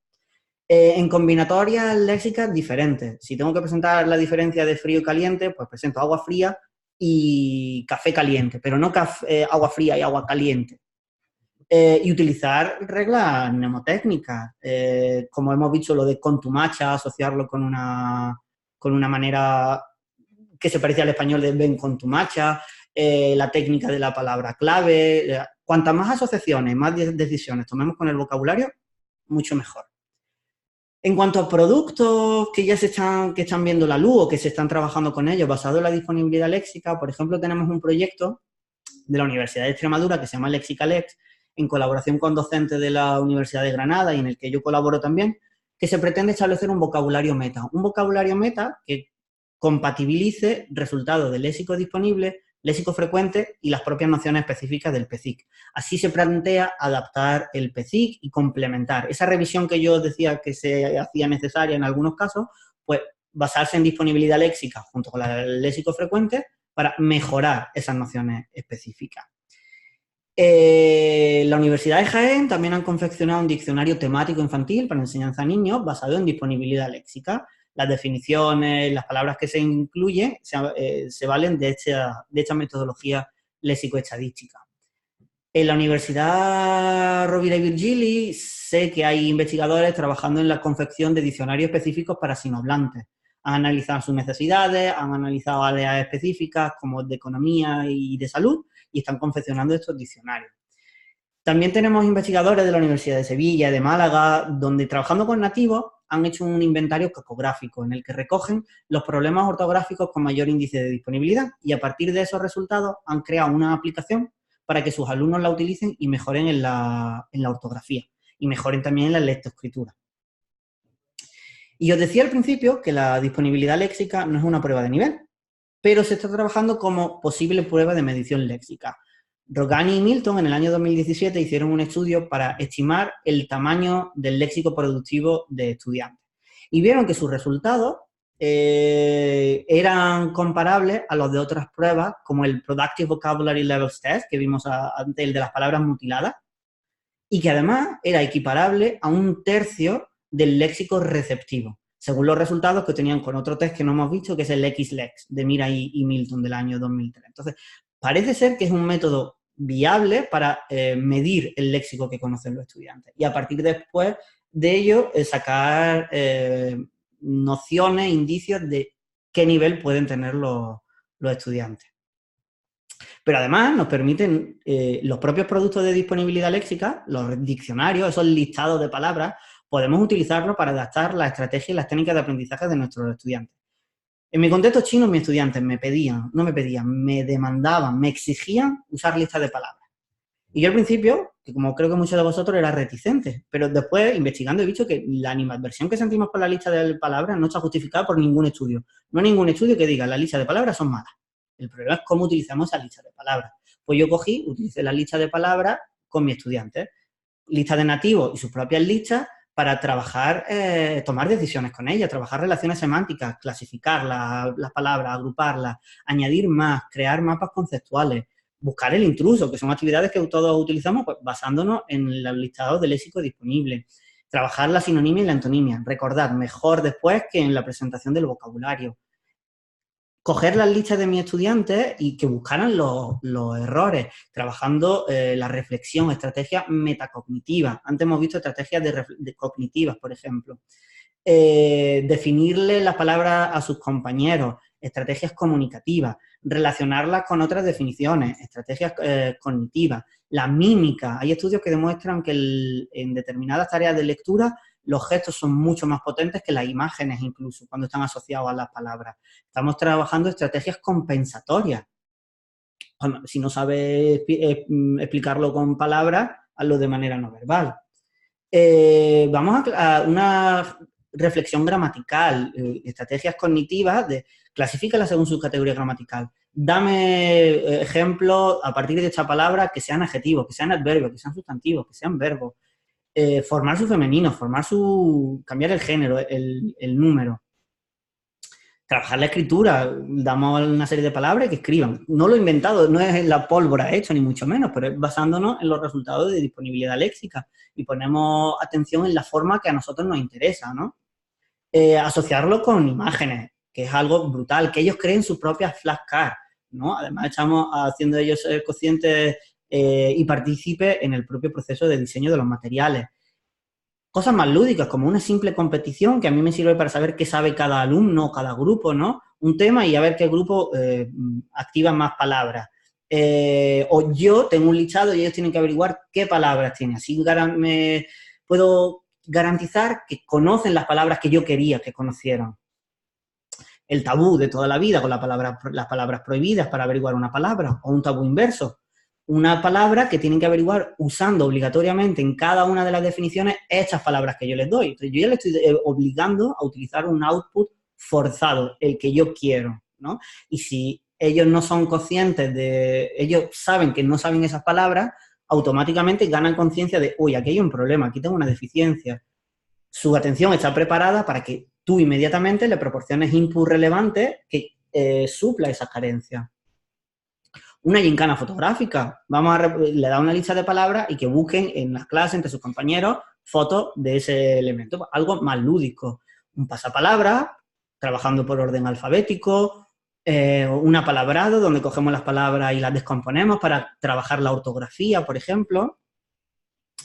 En combinatorias léxicas diferentes. Si tengo que presentar la diferencia de frío y caliente, pues presento agua fría y café caliente, pero no agua fría y agua caliente. Y utilizar reglas mnemotécnicas, como hemos dicho, lo de contumacha, asociarlo con una manera que se parece al español de ven contumacha, la técnica de la palabra clave. Cuantas más asociaciones, más decisiones tomemos con el vocabulario, mucho mejor. En cuanto a productos que ya están viendo la luz o que se están trabajando con ellos basado en la disponibilidad léxica, por ejemplo, tenemos un proyecto de la Universidad de Extremadura que se llama LexicaLex, en colaboración con docentes de la Universidad de Granada y en el que yo colaboro también, que se pretende establecer un vocabulario meta. Un vocabulario meta que compatibilice resultados del léxico disponible, léxico frecuente y las propias nociones específicas del PECIC. Así se plantea adaptar el PECIC y complementar. Esa revisión que yo decía que se hacía necesaria en algunos casos, pues basarse en disponibilidad léxica junto con el léxico frecuente para mejorar esas nociones específicas. La Universidad de Jaén también han confeccionado un diccionario temático infantil para enseñanza a niños basado en disponibilidad léxica. Las definiciones, las palabras que se incluyen se valen de esta metodología léxico-estadística. En la Universidad Rovira y Virgili sé que hay investigadores trabajando en la confección de diccionarios específicos para sinohablantes. Han analizado sus necesidades, han analizado áreas específicas como de economía y de salud y están confeccionando estos diccionarios. También tenemos investigadores de la Universidad de Sevilla y de Málaga, donde trabajando con nativos han hecho un inventario cacográfico en el que recogen los problemas ortográficos con mayor índice de disponibilidad y a partir de esos resultados han creado una aplicación para que sus alumnos la utilicen y mejoren en la ortografía y mejoren también en la lectoescritura. Y os decía al principio que la disponibilidad léxica no es una prueba de nivel, pero se está trabajando como posible prueba de medición léxica. Rogani y Milton en el año 2017 hicieron un estudio para estimar el tamaño del léxico productivo de estudiantes y vieron que sus resultados eran comparables a los de otras pruebas como el Productive Vocabulary Levels Test que vimos antes, el de las palabras mutiladas, y que además era equiparable a 1/3 del léxico receptivo, según los resultados que tenían con otro test que no hemos visto, que es el XLEX de Mira y Milton del año 2003. Entonces, parece ser que es un método viable para medir el léxico que conocen los estudiantes y a partir después de ello sacar nociones, indicios de qué nivel pueden tener los estudiantes. Pero además nos permiten los propios productos de disponibilidad léxica, los diccionarios, esos listados de palabras, podemos utilizarlos para adaptar las estrategias y las técnicas de aprendizaje de nuestros estudiantes. En mi contexto chino, mis estudiantes me demandaban, me exigían usar listas de palabras. Y yo al principio, que como creo que muchos de vosotros, era reticente, pero después, investigando, he visto que la animadversión que sentimos por la lista de palabras no está justificada por ningún estudio. No hay ningún estudio que diga las listas de palabras son malas. El problema es cómo utilizamos esa lista de palabras. Pues yo utilicé la lista de palabras con mis estudiantes. Listas de nativos y sus propias listas para trabajar, tomar decisiones con ellas, trabajar relaciones semánticas, clasificar las palabras, agruparlas, añadir más, crear mapas conceptuales, buscar el intruso, que son actividades que todos utilizamos pues, basándonos en los listados de léxico disponible, trabajar la sinonimia y la antonimia, recordar mejor después que en la presentación del vocabulario. Coger las listas de mis estudiantes y que buscaran los errores, trabajando la reflexión, estrategias metacognitivas. Antes hemos visto estrategias cognitivas, por ejemplo. Definirle las palabras a sus compañeros, estrategias comunicativas, relacionarlas con otras definiciones, estrategias cognitivas, la mímica. Hay estudios que demuestran que en determinadas tareas de lectura los gestos son mucho más potentes que las imágenes, incluso, cuando están asociados a las palabras. Estamos trabajando estrategias compensatorias. Si no sabes explicarlo con palabras, hazlo de manera no verbal. Vamos a una reflexión gramatical, estrategias cognitivas, clasifícala según su categoría gramatical. Dame ejemplos a partir de esta palabra que sean adjetivos, que sean adverbios, que sean sustantivos, que sean verbos. Formar su femenino, cambiar el género, el número. Trabajar la escritura, damos una serie de palabras que escriban. No lo he inventado, no es la pólvora hecho, ni mucho menos, pero es basándonos en los resultados de disponibilidad léxica y ponemos atención en la forma que a nosotros nos interesa, ¿no? Asociarlo con imágenes, que es algo brutal, que ellos creen sus propias flashcards, ¿no? Además, estamos haciendo ellos ser conscientes y partícipes en el propio proceso de diseño de los materiales. Cosas más lúdicas, como una simple competición que a mí me sirve para saber qué sabe cada alumno, cada grupo, ¿no? Un tema y a ver qué grupo activa más palabras. O yo tengo un listado y ellos tienen que averiguar qué palabras tienen. Así me puedo garantizar que conocen las palabras que yo quería que conocieran. El tabú de toda la vida con las palabras prohibidas para averiguar una palabra, o un tabú inverso. Una palabra que tienen que averiguar usando obligatoriamente en cada una de las definiciones estas palabras que yo les doy. Entonces, yo ya les estoy obligando a utilizar un output forzado, el que yo quiero, ¿no? Y si ellos no son conscientes ellos saben que no saben esas palabras, automáticamente ganan conciencia de, uy, aquí hay un problema, aquí tengo una deficiencia. Su atención está preparada para que tú inmediatamente le proporciones input relevante que supla esa carencia. Una gincana fotográfica. Le da una lista de palabras y que busquen en las clases, entre sus compañeros, fotos de ese elemento. Algo más lúdico. Un pasapalabra, trabajando por orden alfabético, un apalabrado, donde cogemos las palabras y las descomponemos para trabajar la ortografía, por ejemplo.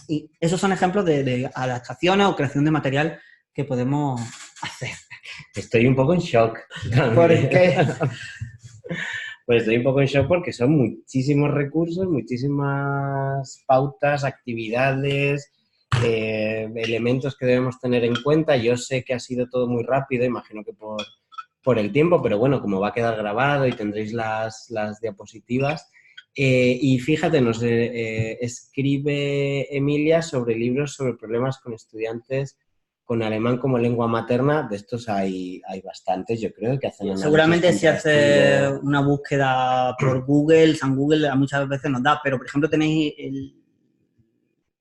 Y esos son ejemplos de adaptaciones o creación de material que podemos hacer. Estoy un poco en shock. ¿Por qué? Pues estoy un poco en shock porque son muchísimos recursos, muchísimas pautas, actividades, elementos que debemos tener en cuenta. Yo sé que ha sido todo muy rápido, imagino que por el tiempo, pero bueno, como va a quedar grabado y tendréis las diapositivas. Y fíjate, nos escribe Emilia sobre libros sobre problemas con estudiantes con alemán como lengua materna. De estos hay bastantes, yo creo, que hacen análisis Seguramente si hace comparativo. una búsqueda por Google, San Google muchas veces nos da, pero por ejemplo tenéis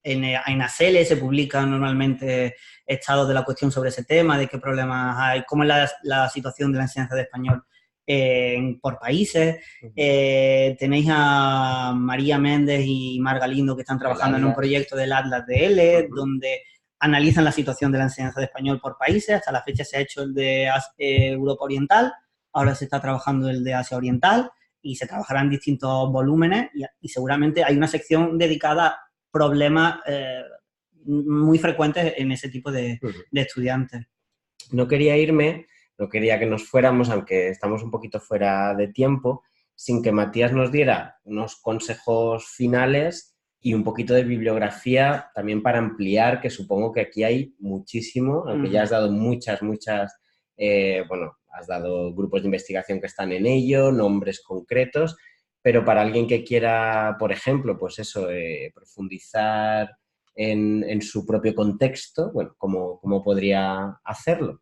en ACL se publican normalmente estados de la cuestión sobre ese tema, de qué problemas hay, cómo es la situación de la enseñanza de español por países. Tenéis a María Méndez y Mar Galindo que están trabajando en un proyecto del Atlas de L, donde analizan la situación de la enseñanza de español por países. Hasta la fecha se ha hecho el de Europa Oriental, ahora se está trabajando el de Asia Oriental y se trabajará en distintos volúmenes y seguramente hay una sección dedicada a problemas muy frecuentes en ese tipo de estudiantes. No quería irme, no quería que nos fuéramos, aunque estamos un poquito fuera de tiempo, sin que Matías nos diera unos consejos finales y un poquito de bibliografía también para ampliar, que supongo que aquí hay muchísimo, aunque ya has dado muchas, bueno, has dado grupos de investigación que están en ello, nombres concretos, pero para alguien que quiera, por ejemplo, pues eso, profundizar en su propio contexto, bueno, ¿cómo podría hacerlo?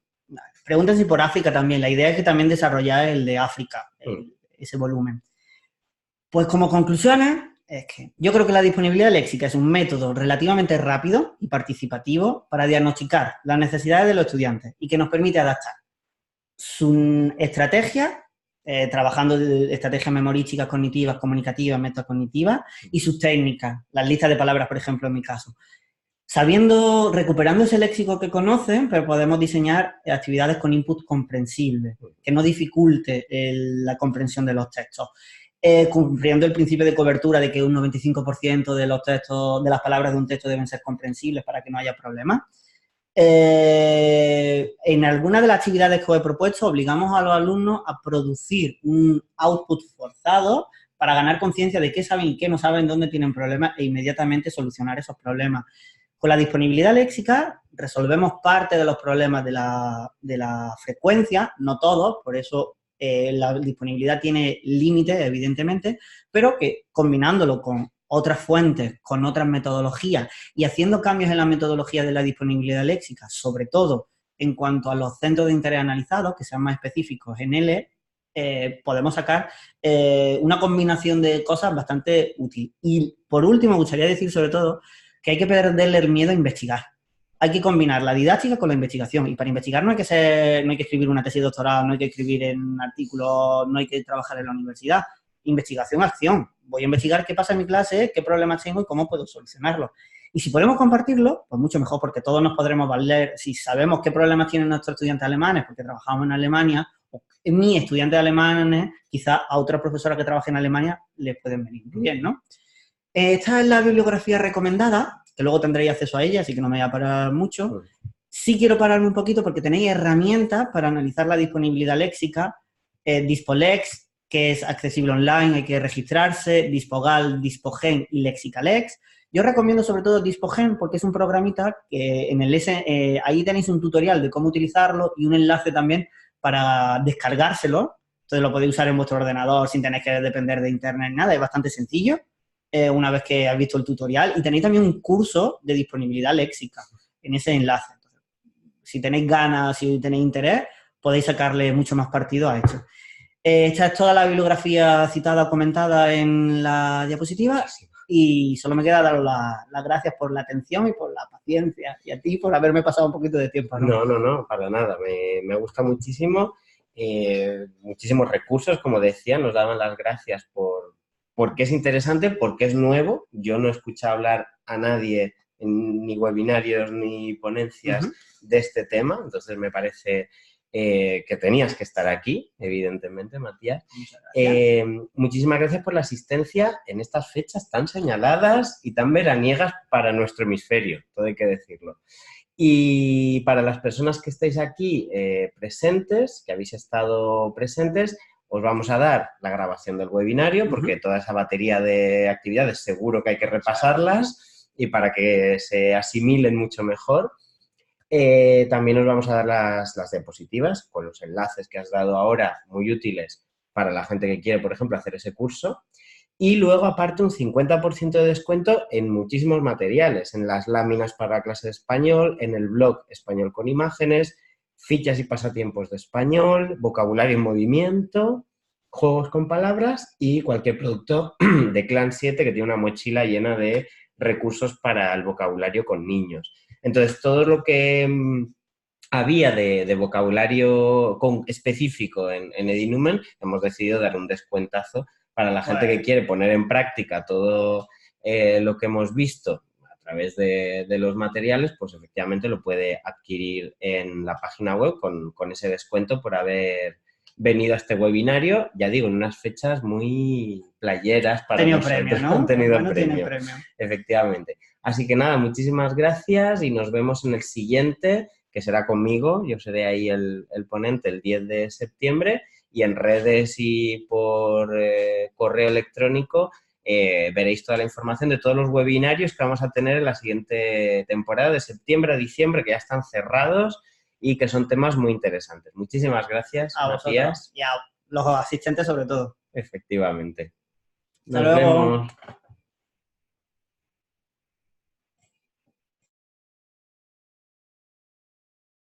Preguntan si por África también. La idea es que también desarrollar el de África, ese volumen. Pues como conclusiones, es que yo creo que la disponibilidad léxica es un método relativamente rápido y participativo para diagnosticar las necesidades de los estudiantes y que nos permite adaptar su estrategia, trabajando estrategias memorísticas, cognitivas, comunicativas, metacognitivas y sus técnicas, las listas de palabras, por ejemplo, en mi caso. Recuperando ese léxico que conocen, pero podemos diseñar actividades con input comprensible, que no dificulte la comprensión de los textos. Cumpliendo el principio de cobertura de que un 95% de los textos, de las palabras de un texto deben ser comprensibles para que no haya problemas. En alguna de las actividades que os he propuesto, obligamos a los alumnos a producir un output forzado para ganar conciencia de qué saben y qué no saben, dónde tienen problemas e inmediatamente solucionar esos problemas. Con la disponibilidad léxica resolvemos parte de los problemas de la frecuencia, no todos, por eso la disponibilidad tiene límites, evidentemente, pero que combinándolo con otras fuentes, con otras metodologías y haciendo cambios en la metodología de la disponibilidad léxica, sobre todo en cuanto a los centros de interés analizados, que sean más específicos en L, podemos sacar una combinación de cosas bastante útil. Y por último, me gustaría decir sobre todo que hay que perderle el miedo a investigar. Hay que combinar la didáctica con la investigación. Y para investigar no hay que escribir una tesis doctoral, no hay que escribir en artículos, no hay que trabajar en la universidad. Investigación, acción. Voy a investigar qué pasa en mi clase, qué problemas tengo y cómo puedo solucionarlos. Y si podemos compartirlo, pues mucho mejor, porque todos nos podremos valer. Si sabemos qué problemas tienen nuestros estudiantes alemanes, porque trabajamos en Alemania, o mis estudiantes alemanes, quizás a otra profesora que trabaje en Alemania les pueden venir bien, ¿no? Esta es la bibliografía recomendada, que luego tendréis acceso a ella, así que no me voy a parar mucho. Sí quiero pararme un poquito porque tenéis herramientas para analizar la disponibilidad léxica. Dispolex, que es accesible online, hay que registrarse, Dispogal, Dispogen y Lexicalex. Yo recomiendo sobre todo Dispogen porque es un programita que ahí tenéis un tutorial de cómo utilizarlo y un enlace también para descargárselo. Entonces lo podéis usar en vuestro ordenador sin tener que depender de internet ni nada, es bastante sencillo. Una vez que has visto el tutorial, y tenéis también un curso de disponibilidad léxica en ese enlace. Entonces, si tenéis ganas, si tenéis interés, podéis sacarle mucho más partido a esto. Esta es toda la bibliografía citada o comentada en la diapositiva y solo me queda daros las gracias por la atención y por la paciencia y a ti por haberme pasado un poquito de tiempo, ¿no? No, para nada. Me gusta muchísimo. Muchísimos recursos, como decía, nos daban las gracias porque es interesante, porque es nuevo. Yo no he escuchado hablar a nadie en ni webinarios ni ponencias de este tema, entonces me parece que tenías que estar aquí, evidentemente, Matías. Muchas gracias. Muchísimas gracias por la asistencia en estas fechas tan señaladas y tan veraniegas para nuestro hemisferio, todo hay que decirlo. Y para las personas que estáis aquí presentes, que habéis estado presentes, os vamos a dar la grabación del webinario porque toda esa batería de actividades seguro que hay que repasarlas y para que se asimilen mucho mejor. También os vamos a dar las diapositivas con los enlaces que has dado ahora, muy útiles para la gente que quiere, por ejemplo, hacer ese curso. Y luego, aparte, un 50% de descuento en muchísimos materiales, en las láminas para la clase de español, en el blog Español con Imágenes, fichas y pasatiempos de español, vocabulario en movimiento, juegos con palabras y cualquier producto de Clan 7 que tiene una mochila llena de recursos para el vocabulario con niños. Entonces, todo lo que había de vocabulario específico en Edinumen, hemos decidido dar un descuentazo para la gente que quiere poner en práctica todo lo que hemos visto a través de los materiales, pues efectivamente lo puede adquirir en la página web con ese descuento por haber venido a este webinario, ya digo, en unas fechas muy playeras para nosotros. Premio, ¿no? Han tenido Bueno, premio, tiene premio. efectivamente. Así que nada, muchísimas gracias y nos vemos en el siguiente, que será conmigo. Yo seré ahí el ponente el 10 de septiembre y en redes y por correo electrónico veréis toda la información de todos los webinarios que vamos a tener en la siguiente temporada, de septiembre a diciembre, que ya están cerrados y que son temas muy interesantes. Muchísimas gracias, Matías. Y a los asistentes sobre todo. Efectivamente. Hasta Nos luego. vemos.